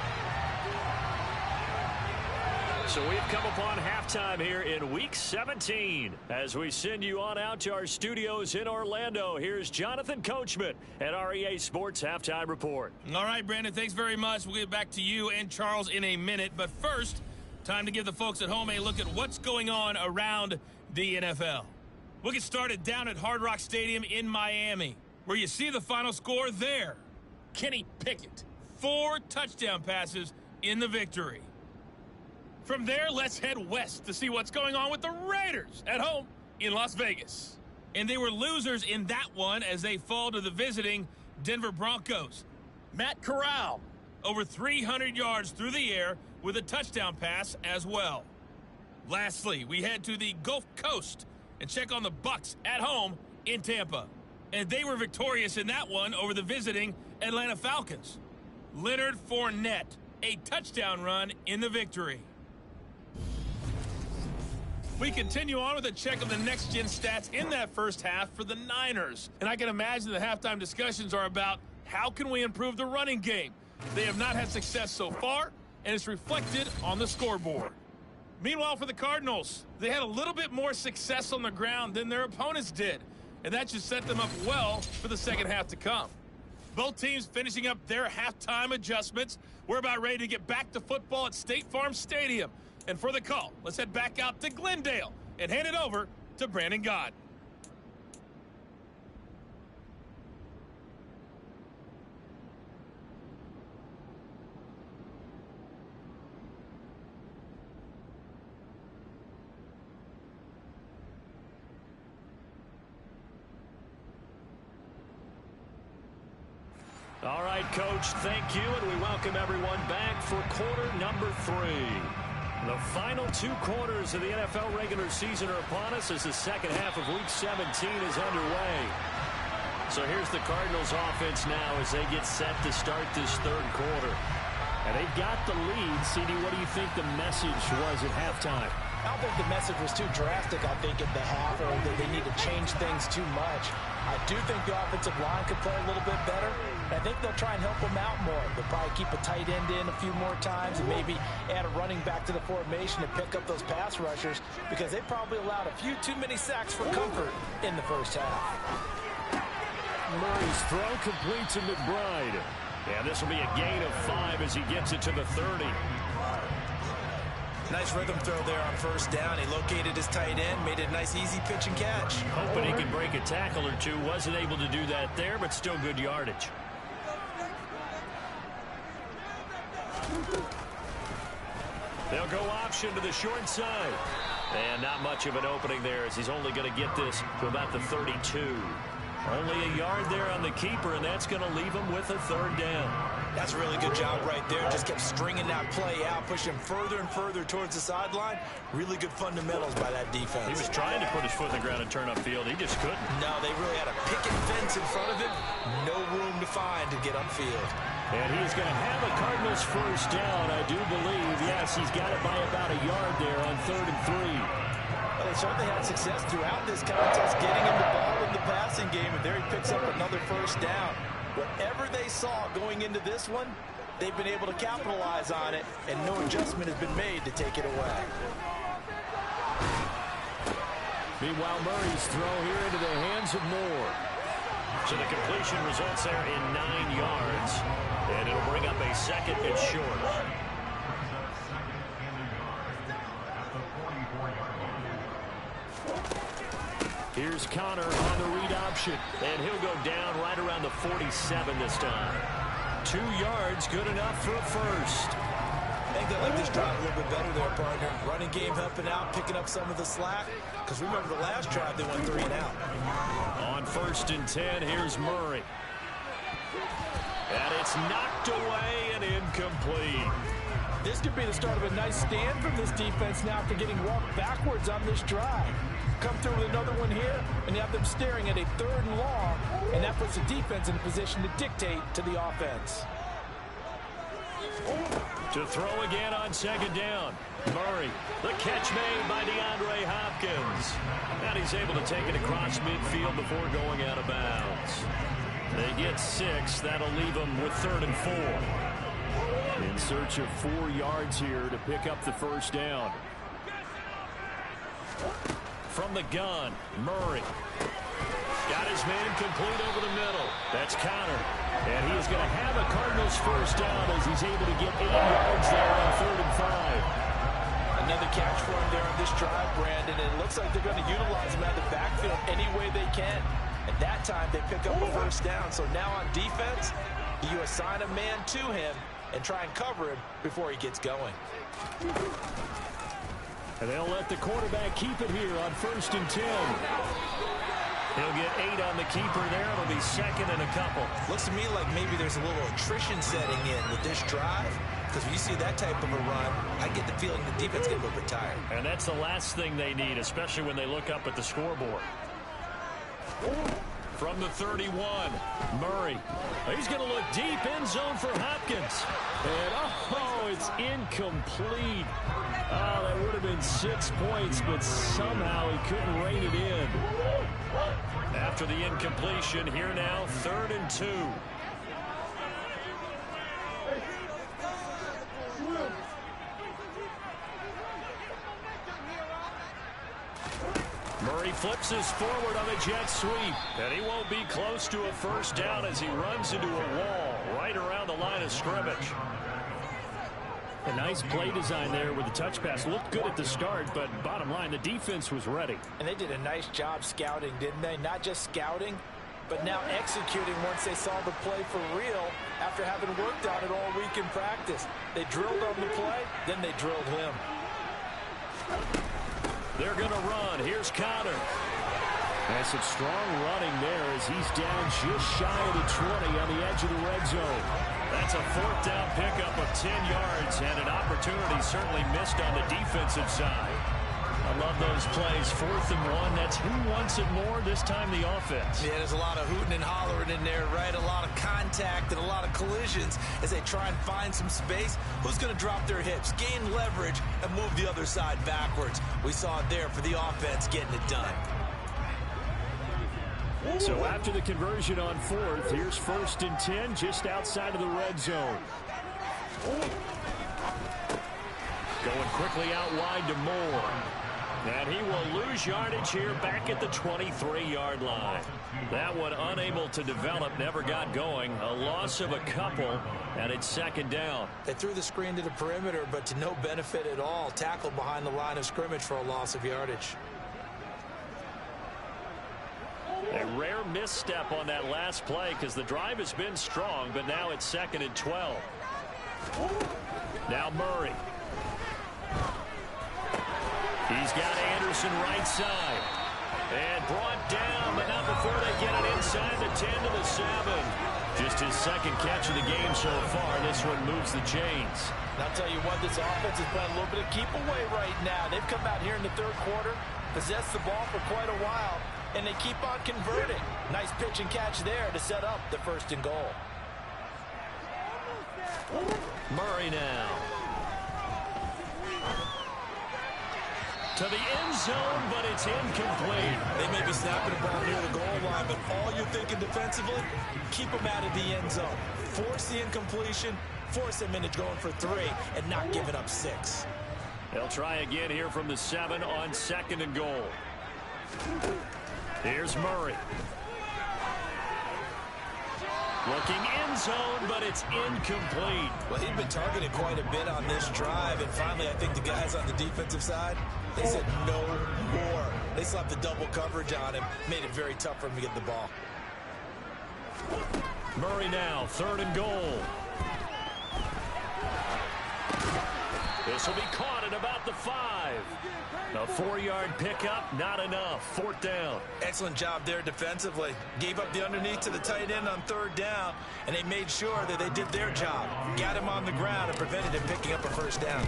So we've come upon halftime here in Week 17. As we send you on out to our studios in Orlando, here's Jonathan Coachman at our EA Sports Halftime Report. All right, Brandon, thanks very much. We'll get back to you and Charles in a minute. But first, time to give the folks at home a look at what's going on around the NFL. We'll get started down at Hard Rock Stadium in Miami, where you see the final score there. Kenny Pickett, 4 touchdown passes in the victory. From there, let's head west to see what's going on with the Raiders at home in Las Vegas. And they were losers in that one as they fall to the visiting Denver Broncos. Matt Corral, over 300 yards through the air with a touchdown pass as well. Lastly, we head to the Gulf Coast and check on the Bucs at home in Tampa. and they were victorious in that one over the visiting Atlanta Falcons. Leonard Fournette, a touchdown run in the victory. We continue on with a check of the next-gen stats in that first half for the Niners. And I can imagine the halftime discussions are about how can we improve the running game. They have not had success so far, and it's reflected on the scoreboard. Meanwhile, for the Cardinals, they had a little bit more success on the ground than their opponents did, and that should set them up well for the second half to come. Both teams finishing up their halftime adjustments. We're about ready to get back to football at State Farm Stadium. And for the call, let's head back out to Glendale and hand it over to Brandon Gott. All right, Coach, thank you, and we welcome everyone back for quarter number 3. The final 2 quarters of the NFL regular season are upon us as the second half of Week 17 is underway. So here's the Cardinals offense now as they get set to start this third quarter. And they've got the lead. CD, what do you think the message was at halftime? I don't think the message was too drastic, I think, at the half, or that they need to change things too much. I do think the offensive line could play a little bit better. And I think they'll try and help them out more. They'll probably keep a tight end in a few more times and maybe add a running back to the formation and pick up those pass rushers because they probably allowed a few too many sacks for comfort in the first half. Murray's throw complete to McBride. And this will be a gain of 5 as he gets it to the 30. Nice rhythm throw there on first down. He located his tight end, made it a nice easy pitch and catch. Hoping he could break a tackle or two. Wasn't able to do that there, but still good yardage. They'll go option to the short side. And not much of an opening there as he's only going to get this to about the 32. Only a yard there on the keeper, and that's going to leave him with a third down. That's a really good job right there. Just kept stringing that play out, pushing further and further towards the sideline. Really good fundamentals by that defense. He was trying to put his foot in the ground and turn upfield. He just couldn't. No, they really had a picket fence in front of him. No room to find to get upfield. And he's going to have a Cardinals first down, I do believe. Yes, he's got it by about a yard there on 3rd and 3. Well, they certainly had success throughout this contest getting him the ball in the passing game, and there he picks up another first down. Whatever they saw going into this one, they've been able to capitalize on it, and no adjustment has been made to take it away. Meanwhile, Murray's throw here into the hands of Moore. So the completion results there in 9 yards, and it'll bring up a second and short. Here's Connor on the read option, and he'll go down right around the 47 this time. 2 yards, good enough for a first. I think they like this drive a little bit better there, partner. Running game helping out, picking up some of the slack. Because remember the last drive, they went 3 and out. On 1st and 10, here's Murray. And it's knocked away and incomplete. This could be the start of a nice stand from this defense now after getting walked backwards on this drive. Come through with another one here, and you have them staring at a 3rd and long, and that puts the defense in a position to dictate to the offense. To throw again on 2nd down. Murray, the catch made by DeAndre Hopkins. And he's able to take it across midfield before going out of bounds. They get 6. That'll leave them with 3rd and 4. In search of 4 yards here to pick up the first down. From the gun, Murray. Got his man complete over the middle. That's Connor. And he is going to have a Cardinals first down as he's able to get 8 yards there on 3rd and 5. Another catch for him there on this drive, Brandon. And it looks like they're going to utilize him out of the backfield any way they can. At that time, they pick up a first down. So now on defense, you assign a man to him and try and cover him before he gets going. And they'll let the quarterback keep it here on 1st and 10. He'll get 8 on the keeper there. It'll be 2nd and a couple. Looks to me like maybe there's a little attrition setting in with this drive. Because when you see that type of a run, I get the feeling the defense gets a little bit tired. And that's the last thing they need, especially when they look up at the scoreboard. from the 31. Murray. He's going to look deep, end zone for Hopkins. And, oh, it's incomplete. Oh, that would have been 6 points, but somehow he couldn't rein it in. After the incompletion, here now, 3rd and 2. Murray flips us forward on the jet sweep, and he won't be close to a first down as he runs into a wall right around the line of scrimmage. A nice play design there with the touch pass. Looked good at the start, but bottom line, the defense was ready. And they did a nice job scouting, didn't they? Not just scouting, but now executing once they saw the play for real after having worked on it all week in practice. They drilled on the play, then they drilled him. They're going to run. Here's Connor. And some strong running there as he's down just shy of the 20 on the edge of the red zone. That's a 4th down pickup of 10 yards and an opportunity certainly missed on the defensive side. I love those plays. 4th and 1. That's who wants it more, this time the offense. Yeah, there's a lot of hooting and hollering in there, right? A lot of contact and a lot of collisions as they try and find some space. Who's going to drop their hips, gain leverage, and move the other side backwards? We saw it there for the offense getting it done. So after the conversion on 4th, here's 1st and 10 just outside of the red zone. Going quickly out wide to Moore. And he will lose yardage here back at the 23-yard line. That one unable to develop, never got going. A loss of a couple, and it's 2nd down. They threw the screen to the perimeter, but to no benefit at all. Tackled behind the line of scrimmage for a loss of yardage. A rare misstep on that last play because the drive has been strong, but now it's 2nd and 12. Now Murray. He's got Anderson right side. And brought down, but not before they get it inside the 10 to the 7. Just his 2nd catch of the game so far. This one moves the chains. And I'll tell you what, this offense is playing a little bit of keep away right now. They've come out here in the 3rd quarter, possessed the ball for quite a while, and they keep on converting. Nice pitch and catch there to set up the 1st and goal. Murray now. To the end zone, but it's incomplete. They may be snapping the ball near the goal line, but all you're thinking defensively, keep them out of the end zone. Force the incompletion, force them into going for 3, and not giving up 6. They'll try again here from the 7 on 2nd and goal. Here's Murray. Looking end zone, but it's incomplete. Well, he'd been targeted quite a bit on this drive, and finally I think the guys on the defensive side, they said no more. They slapped the double coverage on him, made it very tough for him to get the ball. Murray now, 3rd and goal. This will be caught at about the 5. A 4-yard pickup, not enough. 4th down. Excellent job there defensively. Gave up the underneath to the tight end on 3rd down, and they made sure that they did their job. Got him on the ground and prevented him picking up a 1st down.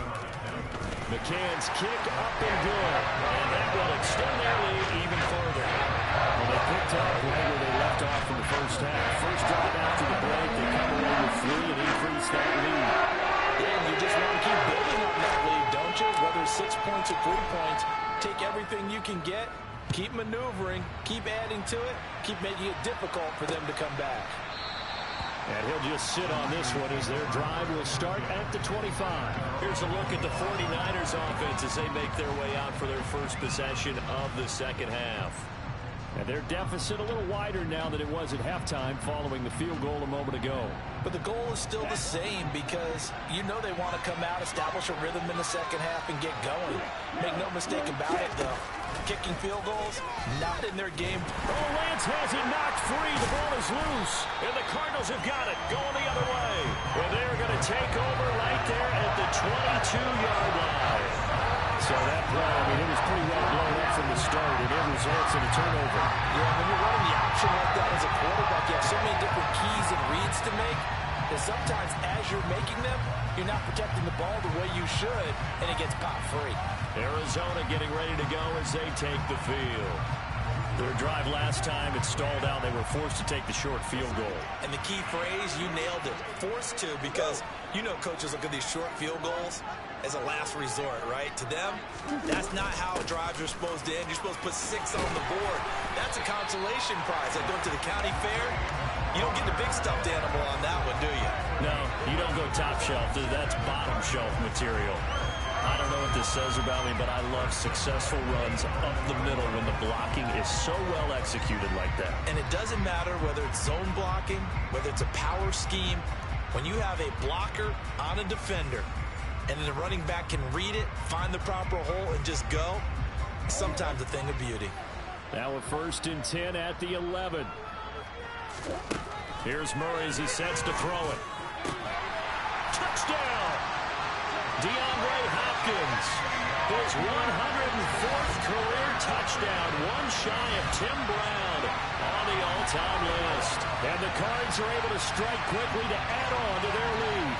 McCann's kick up and good. And that will extend their lead even further. Well, they picked up right where they left off in the 1st half. First drive after the break, they come away with 3 and increase that lead. And you just want to keep building on that lead, don't you? Whether it's 6 points or 3 points, take everything you can get, keep maneuvering, keep adding to it, keep making it difficult for them to come back. And he'll just sit on this one as their drive will start at the 25. Here's a look at the 49ers offense as they make their way out for their first possession of the 2nd half. And their deficit a little wider now than it was at halftime following the field goal a moment ago. But the goal is still the same because you know they want to come out, establish a rhythm in the 2nd half, and get going. Make no mistake about it, though. Kicking field goals, not in their game. Oh, Lance has it knocked free. The ball is loose. And the Cardinals have got it going the other way. And they're going to take over right there at the 22-yard line. So that play, I mean, it was pretty well blown up from the start, and it results in a turnover. Yeah, when you're running the option like that as a quarterback, you have so many different keys and reads to make that sometimes as you're making them, you're not protecting the ball the way you should, and it gets caught free. Arizona getting ready to go as they take the field. Their drive last time, it stalled out. They were forced to take the short field goal. And the key phrase, you nailed it, forced to, because you know coaches look at these short field goals as a last resort, right? To them, that's not how drives are supposed to end. You're supposed to put 6 on the board. That's a consolation prize. Like going to the county fair, you don't get the big stuffed animal on that one, do you? No, you don't go top shelf. That's bottom shelf material. I don't know what this says about me, but I love successful runs up the middle when the blocking is so well executed like that. And it doesn't matter whether it's zone blocking, whether it's a power scheme. When you have a blocker on a defender, and then the running back can read it, find the proper hole, and just go, sometimes a thing of beauty. Now a 1st and 10 at the 11. Here's Murray as he sets to throw it. Touchdown! DeAndre Hopkins, his 104th career touchdown, one shy of Tim Brown on the all-time list. And the Cards are able to strike quickly to add on to their lead.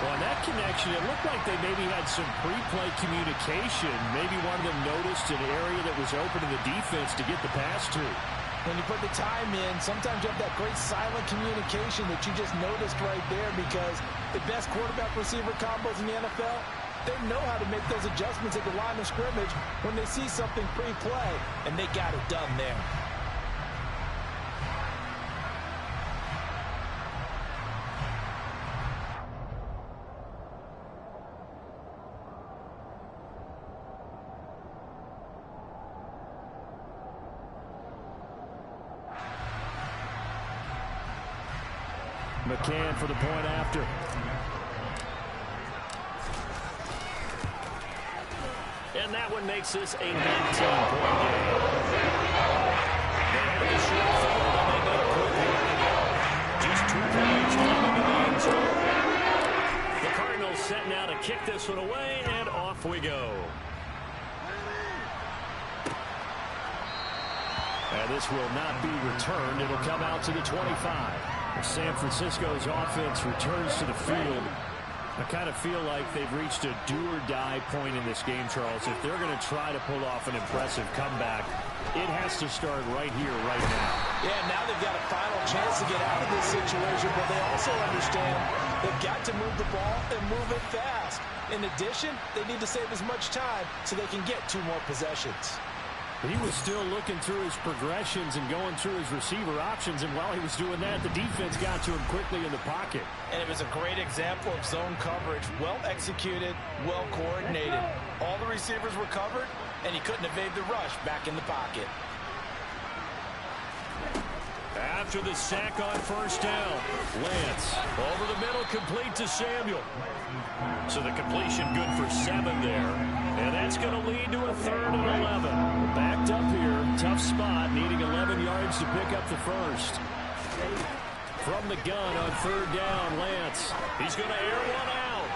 Well, on that connection, it looked like they maybe had some pre-play communication. Maybe one of them noticed an area that was open to the defense to get the pass to. When you put the time in, sometimes you have that great silent communication that you just noticed right there, because the best quarterback-receiver combos in the NFL, they know how to make those adjustments at the line of scrimmage when they see something pre-play, and they got it done there. McCann for the point after. And that one makes this a 19-point game. They have the short field, and they make quick work of it. Just 2 points coming to the end zone. The Cardinals set now to kick this one away, and off we go. And this will not be returned. It'll come out to the 25. San Francisco's offense returns to the field. I kind of feel like they've reached a do-or-die point in this game, Charles. If they're going to try to pull off an impressive comeback, it has to start right here, right now. Yeah, now they've got a final chance to get out of this situation, but they also understand they've got to move the ball and move it fast. In addition, they need to save as much time so they can get 2 more possessions. He was still looking through his progressions and going through his receiver options, and while he was doing that, the defense got to him quickly in the pocket. And it was a great example of zone coverage, well executed, well coordinated. All the receivers were covered, and he couldn't evade the rush back in the pocket. After the sack on 1st down, Lance over the middle, complete to Samuel. So the completion good for 7 there. And that's going to lead to a 3rd and 11. Backed up here, tough spot, needing 11 yards to pick up the 1st. From the gun on 3rd down, Lance. He's going to air one out.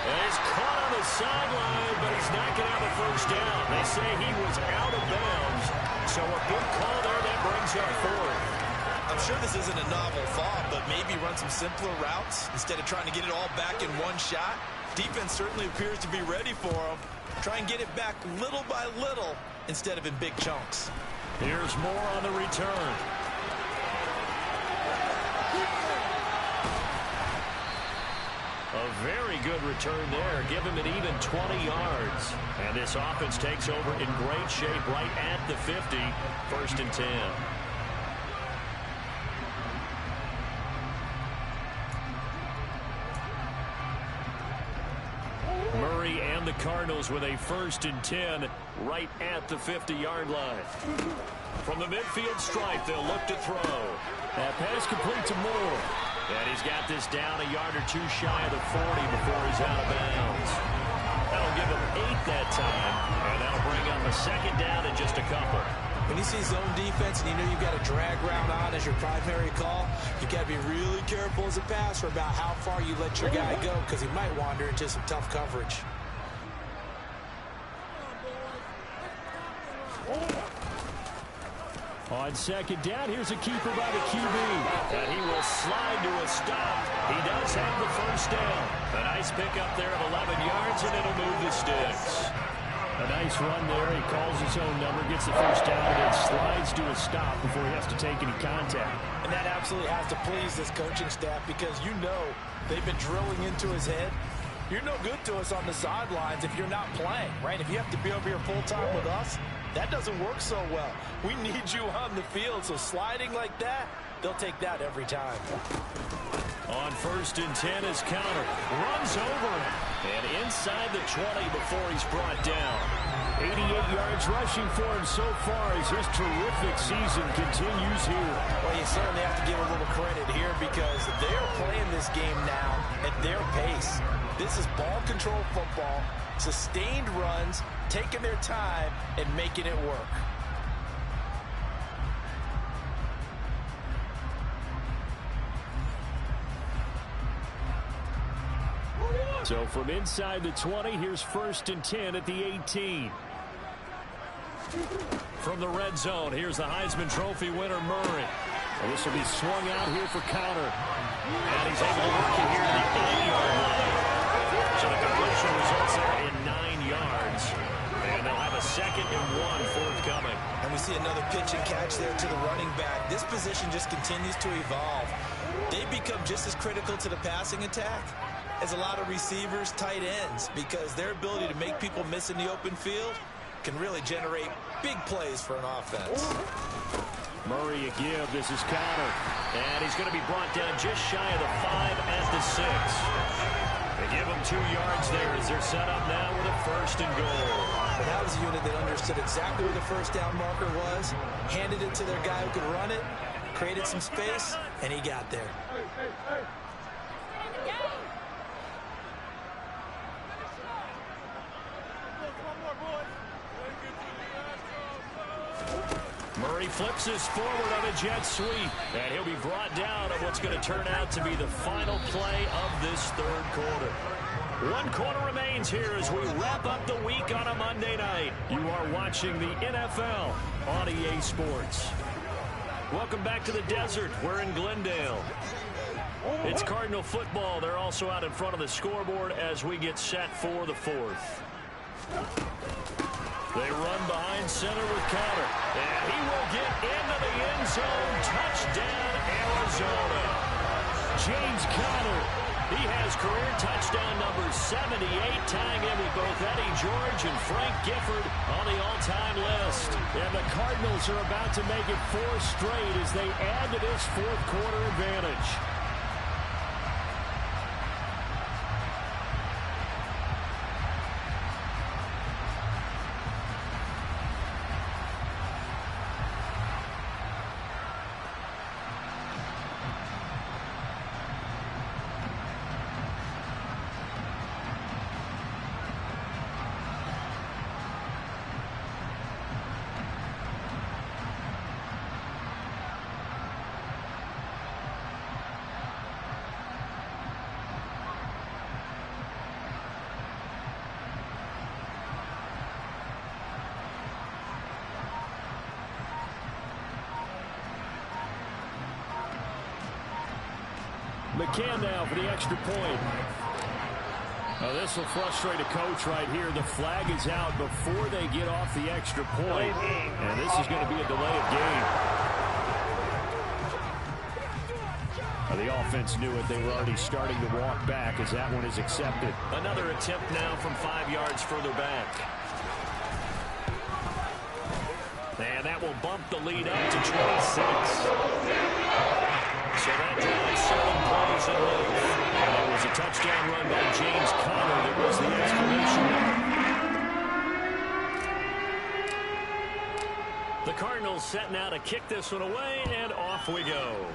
And he's caught on the sideline, but he's not going to have a 1st down. They say he was out of bounds. So a good call there that brings up 4th. I'm sure this isn't a novel thought, but maybe run some simpler routes instead of trying to get it all back in one shot. Defense certainly appears to be ready for him. Try and get it back little by little instead of in big chunks. Here's more on the return. A very good return there. Give him an even 20 yards. And this offense takes over in great shape right at the 50. 1st and 10. Murray and the Cardinals with a 1st and 10 right at the 50-yard line. From the midfield stripe, they'll look to throw. That pass complete to Moore. And he's got this down a yard or 2 shy of the 40 before he's out of bounds. That'll give him 8 that time, and that'll bring up a 2nd down and just a couple. When you see zone defense and you know you've got a drag route on as your primary call, you've got to be really careful as a passer about how far you let your guy go, because he might wander into some tough coverage. On 2nd down, here's a keeper by the QB. And he will slide to a stop. He does have the 1st down. A nice pickup there of 11 yards, and it'll move the sticks. A nice run there. He calls his own number, gets the first down, and then slides to a stop before he has to take any contact. And that absolutely has to please this coaching staff because you know they've been drilling into his head. You're no good to us on the sidelines if you're not playing, right? If you have to be over here full-time with us, that doesn't work so well. We need you on the field, so sliding like that, they'll take that every time. On 1st and 10 is counter. Runs over him. And inside the 20 before he's brought down. 88 yards rushing for him so far as his terrific season continues here. Well, you certainly have to give a little credit here because they're playing this game now at their pace. This is ball control football, sustained runs, taking their time and making it work. So from inside the 20, here's 1st and 10 at the 18. From the red zone, here's the Heisman Trophy winner, Murray. And this will be swung out here for counter. And he's able to work it here to the 8-yard line. So the completion results there in 9 yards. And they'll have a 2nd and 1 forthcoming. And we see another pitch and catch there to the running back. This position just continues to evolve. They become just as critical to the passing attack as a lot of receivers, tight ends, because their ability to make people miss in the open field can really generate big plays for an offense. Murray a give. This is counter. And he's going to be brought down just shy of the 5 at the 6. They give him 2 yards there as they're set up now with a 1st and goal. But that was a unit that understood exactly where the first down marker was, handed it to their guy who could run it, created some space, and he got there. Murray flips this forward on a jet sweep, and he'll be brought down on what's going to turn out to be the final play of this 3rd quarter. 1 quarter remains here as we wrap up the week on a Monday night. You are watching the NFL on EA Sports. Welcome back to the desert. We're in Glendale. It's Cardinal football. They're also out in front of the scoreboard as we get set for the 4th. They run behind center with counter. And he will get into the end zone. Touchdown, Arizona. James Conner. He has career touchdown number 78, tying in with both Eddie George and Frank Gifford on the all-time list. And the Cardinals are about to make it 4 straight as they add to this 4th quarter advantage. McCann now for the extra point. Now this will frustrate a coach right here. The flag is out before they get off the extra point. And this is going to be a delay of game. Now the offense knew it. They were already starting to walk back as that one is accepted. Another attempt now from 5 yards further back. And that will bump the lead up to 26. So that drives 7 plays in length. And it was a touchdown run by James Conner that was the exclamation. The Cardinals set now to kick this one away, and off we go.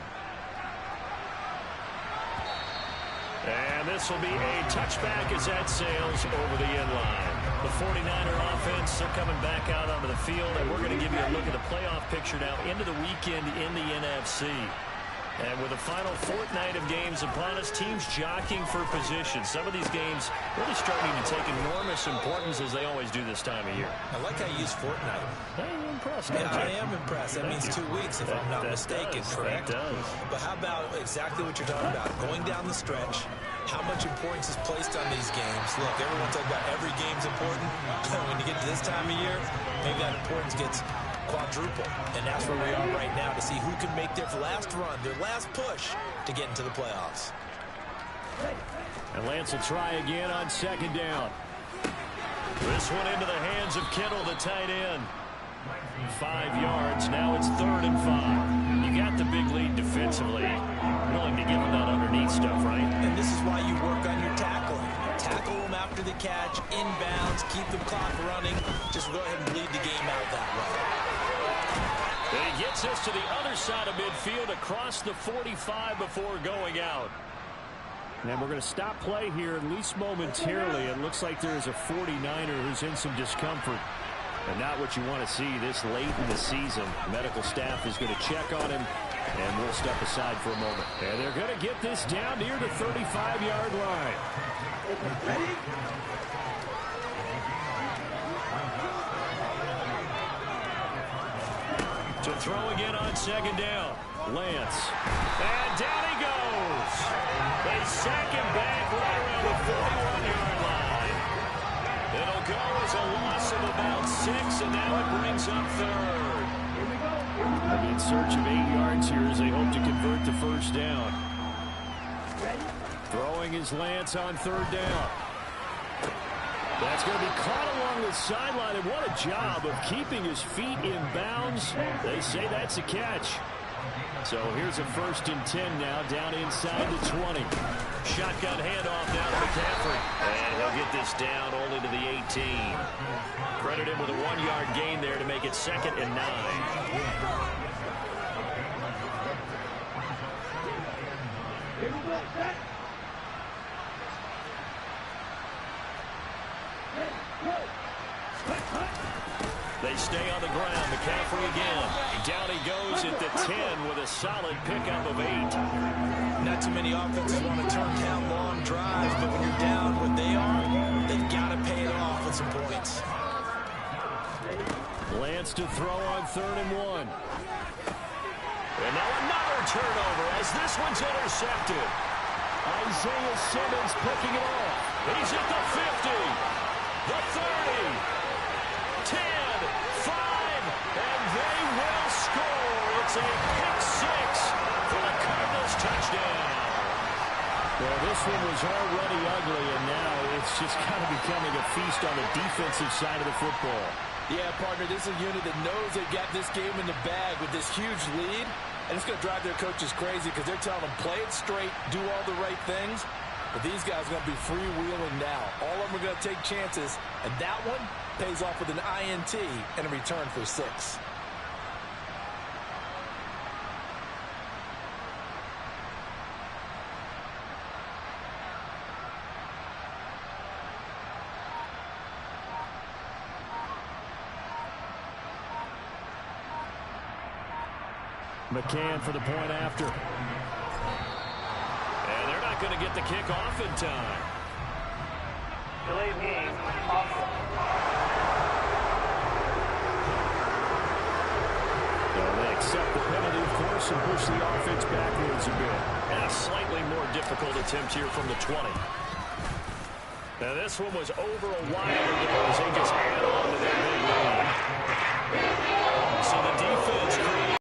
And this will be a touchback as that sails over the end line. The 49er offense, they're coming back out onto the field, and we're going to give you a look at the playoff picture now into the weekend in the NFC. And with the final fortnight of games upon us, teams jockeying for position. Some of these games really starting to take enormous importance as they always do this time of year. I like how you use fortnight. Hey, you're impressed. Yeah, I am impressed. That means 2 weeks, if I'm not mistaken, correct? That does. But how about exactly what you're talking about? Going down the stretch, how much importance is placed on these games? Look, everyone talks about every game's important. When you get to this time of year, maybe that importance gets quadruple. And that's where we are right now to see who can make their last run, their last push to get into the playoffs. And Lance will try again on second down. This one into the hands of Kittle, the tight end. 5 yards. Now it's 3rd and 5. You got the big lead defensively. Willing to give them that underneath stuff, right? And this is why you work on your tackling. Tackle them after the catch, inbounds, keep the clock running. Just go ahead and bleed the game out that way. And he gets us to the other side of midfield across the 45 before going out. And we're going to stop play here, at least momentarily. It looks like there's a 49er who's in some discomfort. And not what you want to see this late in the season. Medical staff is going to check on him, and we'll step aside for a moment. And they're going to get this down near the 35-yard line. Ready? To throw again on second down. Lance. And down he goes. They sack him back right around the 41-yard line. It'll go as a loss of about 6, and now it brings up 3rd. They'll be in search of 8 yards here as they hope to convert the first down. Throwing is Lance on 3rd down. That's going to be caught along the sideline, and what a job of keeping his feet in bounds. They say that's a catch. So here's a 1st and 10 now, down inside the 20. Shotgun handoff down to McCaffrey. And he'll get this down only to the 18. Credit him with a 1-yard gain there to make it 2nd and 9. They stay on the ground. McCaffrey again. Down he goes at the 10 with a solid pickup of 8. Not too many offenses want to turn down long drives, but when you're down what they are, they've got to pay it off with some points. Lance to throw on 3rd and 1. And now another turnover as this one's intercepted. Isaiah Simmons picking it off. He's at the 50, the 30. 10, 5, and they will score. It's a pick 6 for the Cardinals touchdown. Well, this one was already ugly, and now it's just kind of becoming a feast on the defensive side of the football. Yeah, partner, this is a unit that knows they got this game in the bag with this huge lead, and it's going to drive their coaches crazy because they're telling them play it straight, do all the right things. But these guys are going to be freewheeling now. All of them are going to take chances, and that one pays off with an INT and a return for 6. McCann for the point after. And they're not going to get the kick off in time. Delayed game. Awesome. So they accept the penalty, of course, and push the offense backwards a bit. And a slightly more difficult attempt here from the 20. Now this one was over a while ago as they just add on to their big lead. So the defense created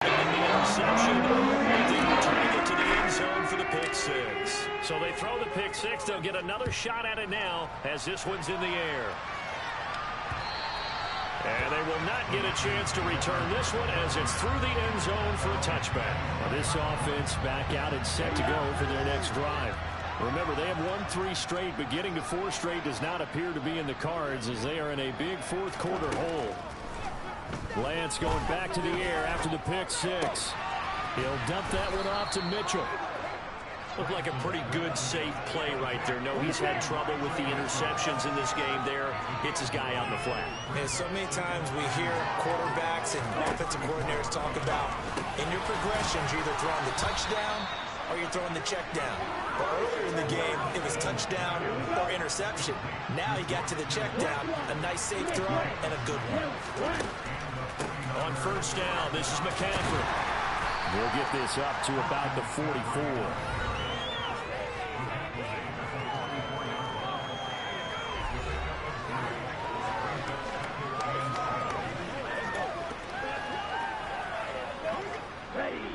the interception, and they return it to the end zone for the pick 6. So they throw the pick 6. They'll get another shot at it now as this one's in the air. And they will not get a chance to return this one as it's through the end zone for a touchback. Now this offense back out and set to go for their next drive. Remember, they have won 3 straight, but getting to 4 straight does not appear to be in the cards as they are in a big fourth quarter hole. Lance going back to the air after the pick 6. He'll dump that one off to Mitchell. Looked like a pretty good, safe play right there. No, he's had trouble with the interceptions in this game there. Hits his guy out in the flat. And so many times we hear quarterbacks and offensive coordinators talk about in your progressions, you're either throwing the touchdown or you're throwing the check down. But earlier in the game, it was touchdown or interception. Now he got to the check down, a nice safe throw, and a good one. On first down, this is McCaffrey. We'll get this up to about the 44.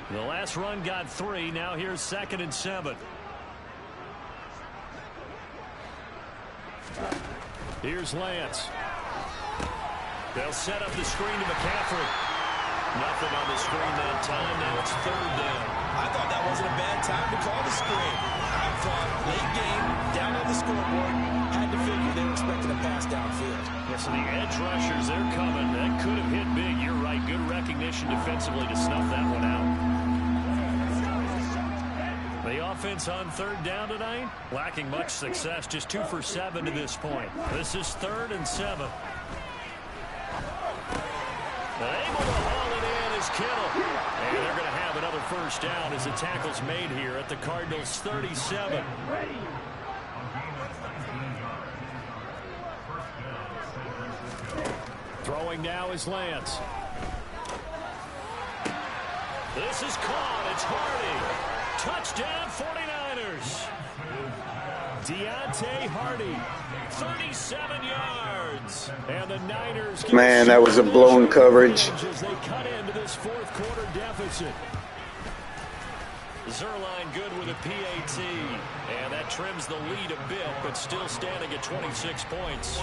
The last run got 3. Now here's 2nd and 7. Here's Lance. They'll set up the screen to McCaffrey. Nothing on the screen that time. Now it's 3rd down. I thought that wasn't a bad time to call the screen. I thought late game, down on the scoreboard, had to figure they were expecting a pass downfield. Yeah, so the edge rushers, they're coming. That could have hit big. You're right. Good recognition defensively to snuff that one out. The offense on 3rd down tonight, lacking much success. Just 2 for 7 to this point. This is 3rd and 7. Able to haul it in is Kittle. And they're going to have another first down as the tackle's made here at the Cardinals' 37. Throwing now is Lance. This is caught. It's Hardy. Touchdown 49ers. Deontay Hardy, 37 yards. And the Niners. Man, that was a blown coverage. As they cut into this 4th quarter deficit. Zerline good with a PAT. And that trims the lead a bit, but still standing at 26 points.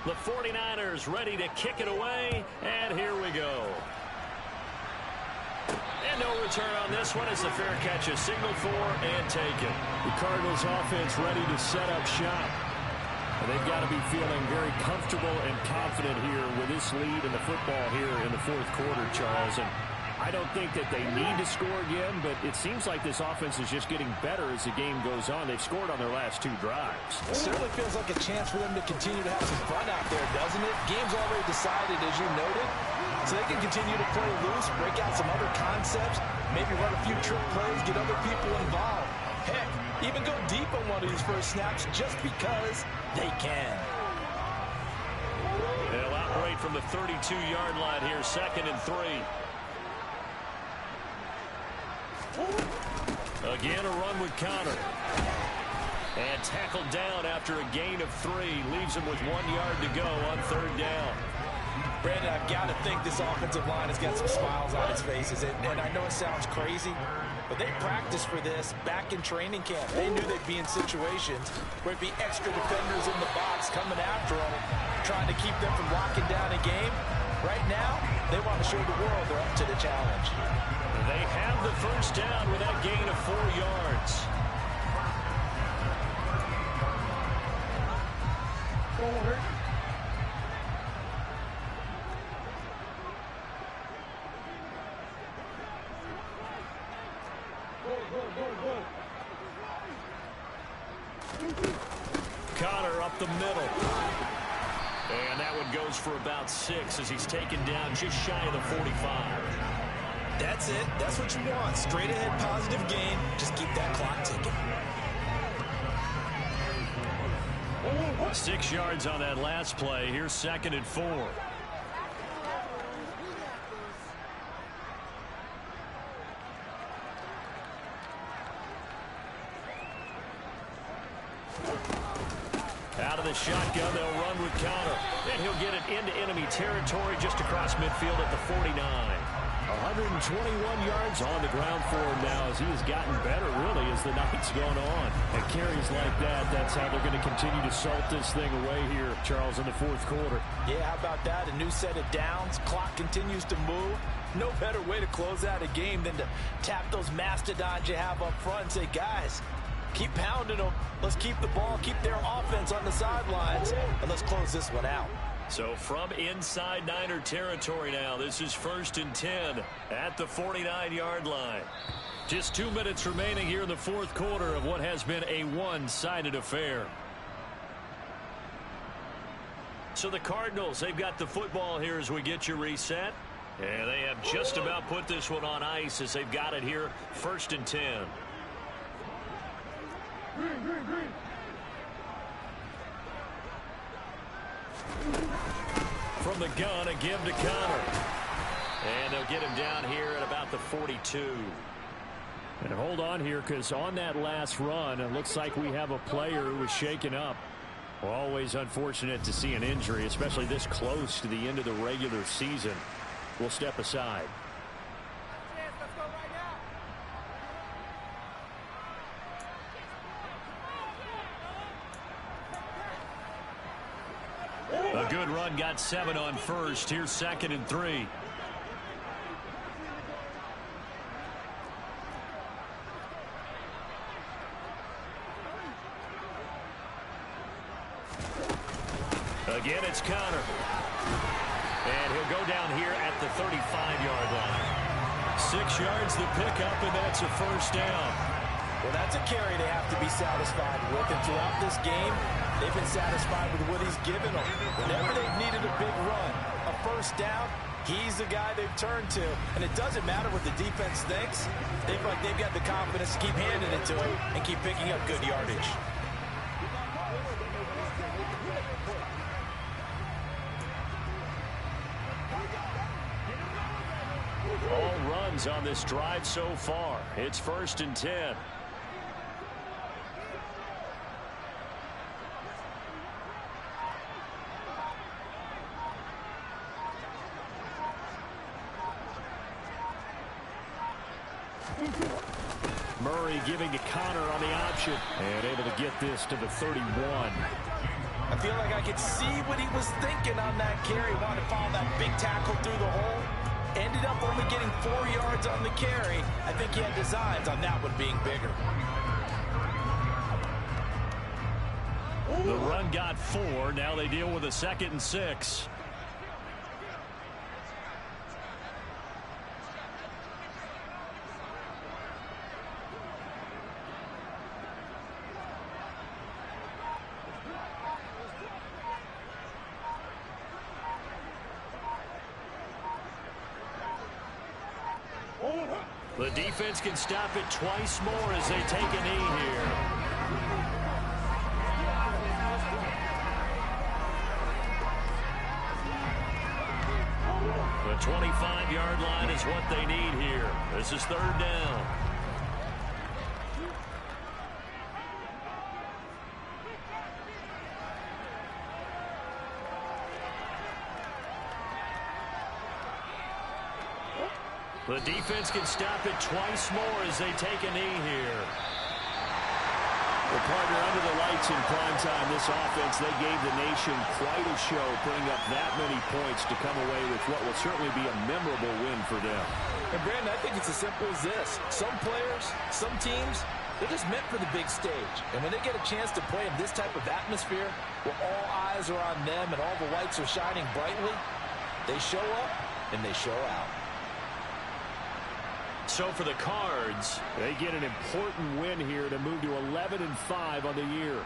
The 49ers ready to kick it away. And here we go. And no return on this one as the fair catch is signaled for and taken. The Cardinals offense ready to set up shop. And they've got to be feeling very comfortable and confident here with this lead in the football here in the 4th quarter, Charles. And I don't think that they need to score again, but it seems like this offense is just getting better as the game goes on. They've scored on their last 2 drives. It certainly feels like a chance for them to continue to have some fun out there, doesn't it? Game's already decided, as you noted. So they can continue to play loose, break out some other concepts, maybe run a few trick plays, get other people involved. Heck, even go deep on one of these first snaps just because they can. They'll operate from the 32-yard line here, 2nd and 3. Again, a run with Connor. And tackled down after a gain of 3. Leaves him with 1 yard to go on 3rd down. Brandon, I've got to think this offensive line has got some smiles on its faces. And I know it sounds crazy, but they practiced for this back in training camp. They knew they'd be in situations where it'd be extra defenders in the box coming after them, trying to keep them from locking down a game. Right now, they want to show the world they're up to the challenge. They have the first down with that gain of 4 yards. Connor up the middle. And that one goes for about 6 as he's taken down just shy of the 45. That's it. That's what you want. Straight ahead positive gain. Just keep that clock ticking. 6 yards on that last play. Here's 2nd and 4. Out of the shotgun, they'll run with Connor. And he'll get it into enemy territory just across midfield at the 49. 121 yards on the ground for him now as he has gotten better, really, as the night's gone on. And carries like that, that's how they're going to continue to salt this thing away here, Charles, in the 4th quarter. Yeah, how about that? A new set of downs. Clock continues to move. No better way to close out a game than to tap those mastodons you have up front and say, guys, keep pounding them. Let's keep the ball, keep their offense on the sidelines, and let's close this one out. So from inside Niner territory now, this is 1st and 10 at the 49-yard line. Just 2 minutes remaining here in the fourth quarter of what has been a one-sided affair. So the Cardinals, they've got the football here as we get you reset. And they have just about put this one on ice as they've got it here, 1st and 10. From the gun, a give to Connor. And they'll get him down here at about the 42. And hold on here, because on that last run, it looks like we have a player who was shaken up. Well, always unfortunate to see an injury, especially this close to the end of the regular season. We'll step aside. A good run, got 7 on first. Here's 2nd and 3. Again, it's Connor. And he'll go down here at the 35-yard line. 6 yards the pickup, and that's a first down. Well, that's a carry they have to be satisfied with. And throughout this game, they've been satisfied with what he's given them. Whenever they've needed a big run, a first down, he's the guy they've turned to. And it doesn't matter what the defense thinks. They feel like they've got the confidence to keep handing it to him and keep picking up good yardage. All runs on this drive so far. It's 1st and 10. Murray giving to Connor on the option. And able to get this to the 31. I feel like I could see what he was thinking on that carry. Wanted to follow that big tackle through the hole. Ended up only getting 4 yards on the carry. I think he had designs on that one being bigger. The run got 4. Now they deal with a 2nd and 6. The defense can stop it twice more as they take a knee here. The 25-yard line is what they need here. This is 3rd down. The defense can stop it twice more as they take a knee here. Well, partner, under the lights in prime time, this offense, they gave the nation quite a show, putting up that many points to come away with what will certainly be a memorable win for them. And Brandon, I think it's as simple as this. Some players, some teams, they're just meant for the big stage. And when they get a chance to play in this type of atmosphere, where all eyes are on them and all the lights are shining brightly, they show up and they show out. So for the Cards, they get an important win here to move to 11-5 on the year.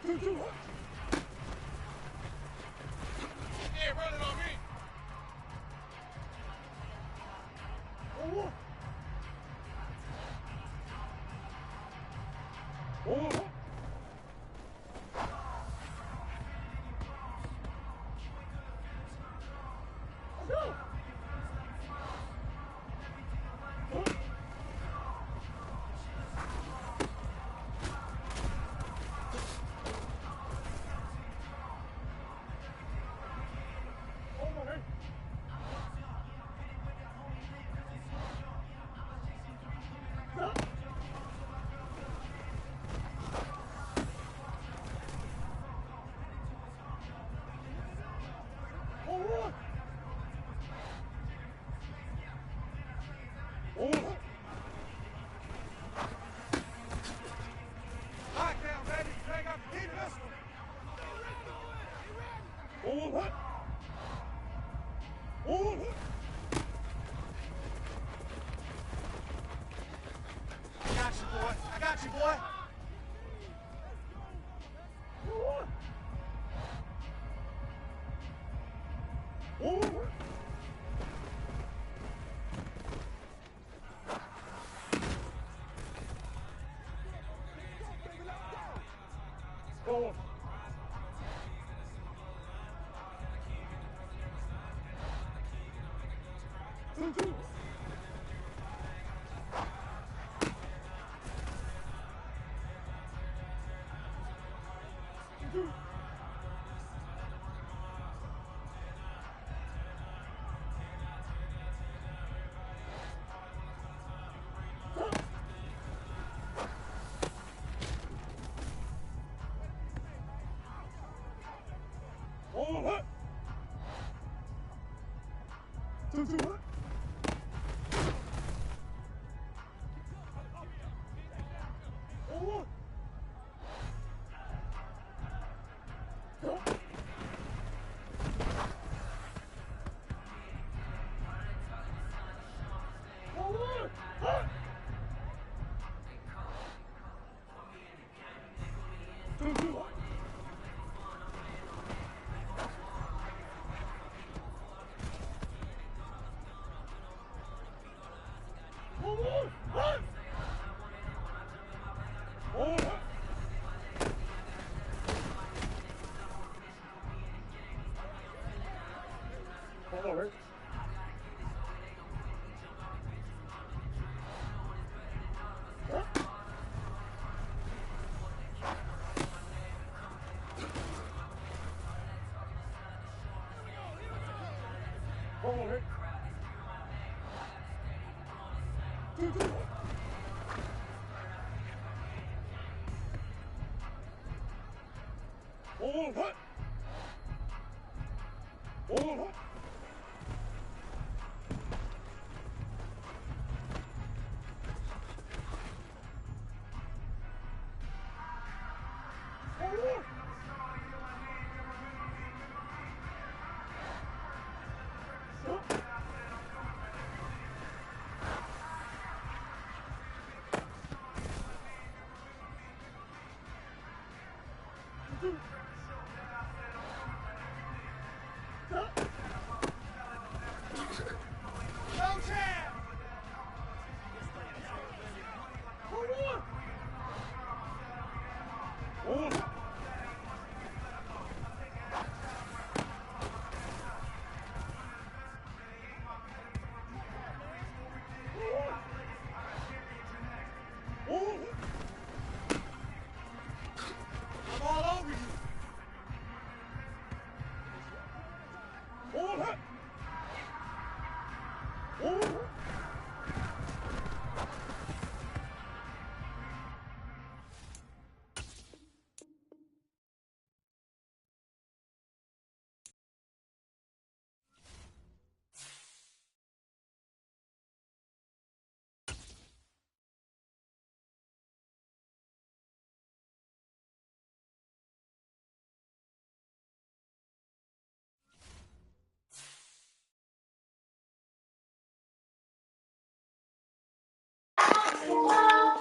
Hey, run it on me. I got you, boy.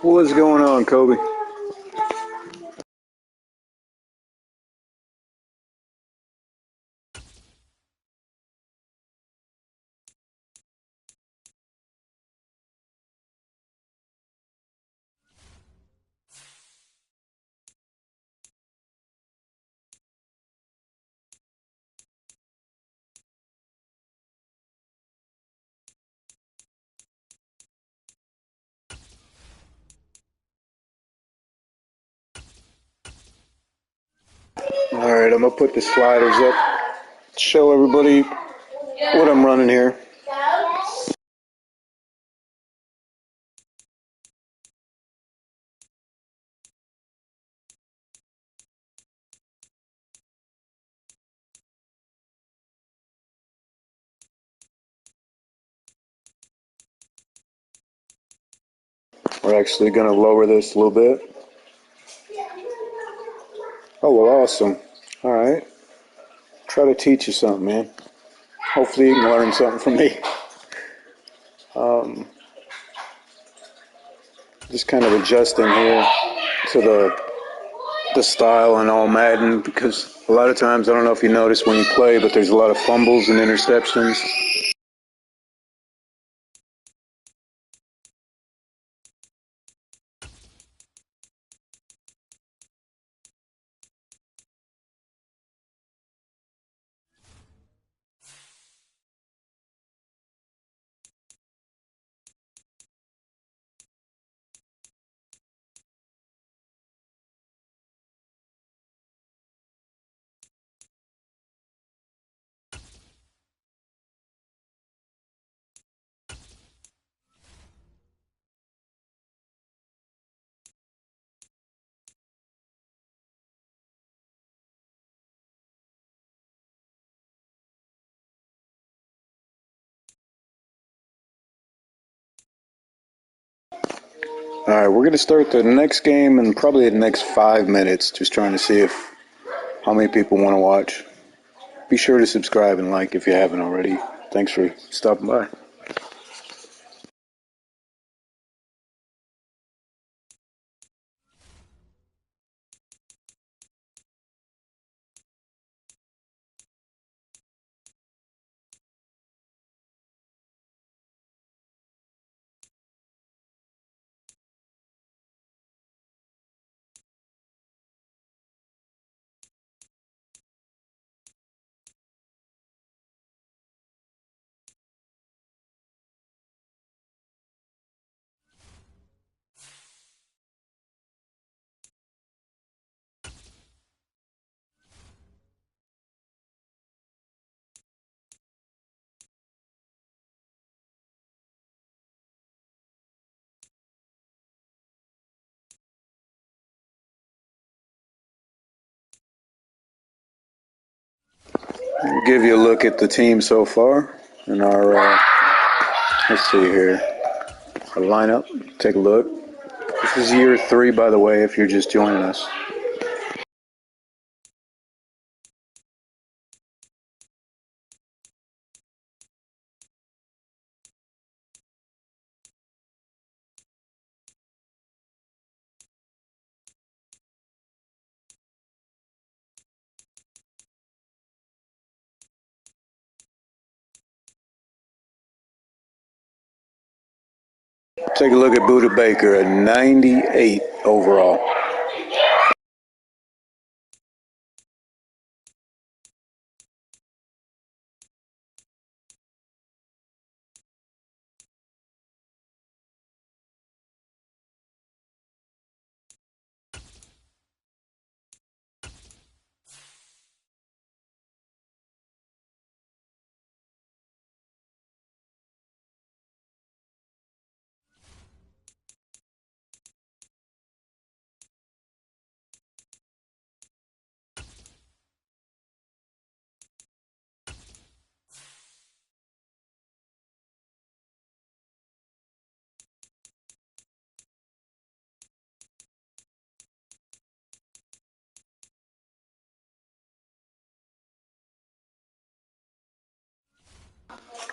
What's going on, Kobe? Alright, I'm going to put the sliders up. Show everybody what I'm running here. We're actually going to lower this a little bit. Oh, well, awesome. Alright. Try to teach you something, man. Hopefully you can learn something from me. Just kind of adjusting here to the style in all Madden, because a lot of times, I don't know if you notice when you play, but there's a lot of fumbles and interceptions. Alright, we're going to start the next game in probably the next 5 minutes, just trying to see how many people want to watch. Be sure to subscribe and like if you haven't already. Thanks for stopping by. I'll give you a look at the team so far in our, let's see here, our lineup. Take a look. This is year 3, by the way, if you're just joining us. Take a look at Buda Baker, a 98 overall.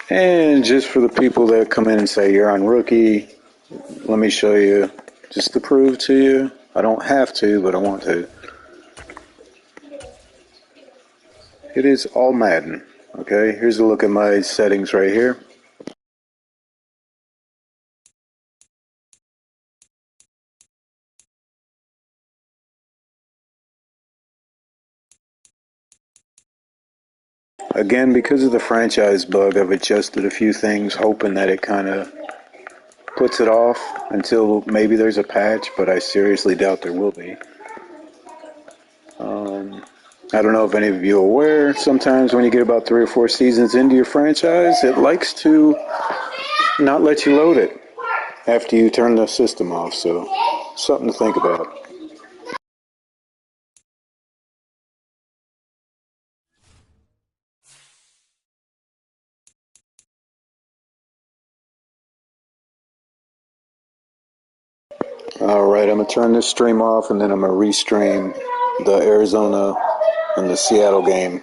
And just for the people that come in and say you're on rookie, let me show you, just to prove to you. I don't have to, but I want to. It is all Madden. Okay, here's a look at my settings right here. Again, because of the franchise bug, I've adjusted a few things, hoping that it kind of puts it off until maybe there's a patch, but I seriously doubt there will be. I don't know if any of you are aware, sometimes when you get about 3 or 4 seasons into your franchise, it likes to not let you load it after you turn the system off, so something to think about. Alright, I'm going to turn this stream off and then I'm going to restream the Arizona and the Seattle game.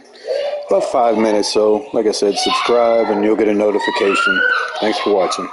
About 5 minutes, so like I said, subscribe and you'll get a notification. Thanks for watching.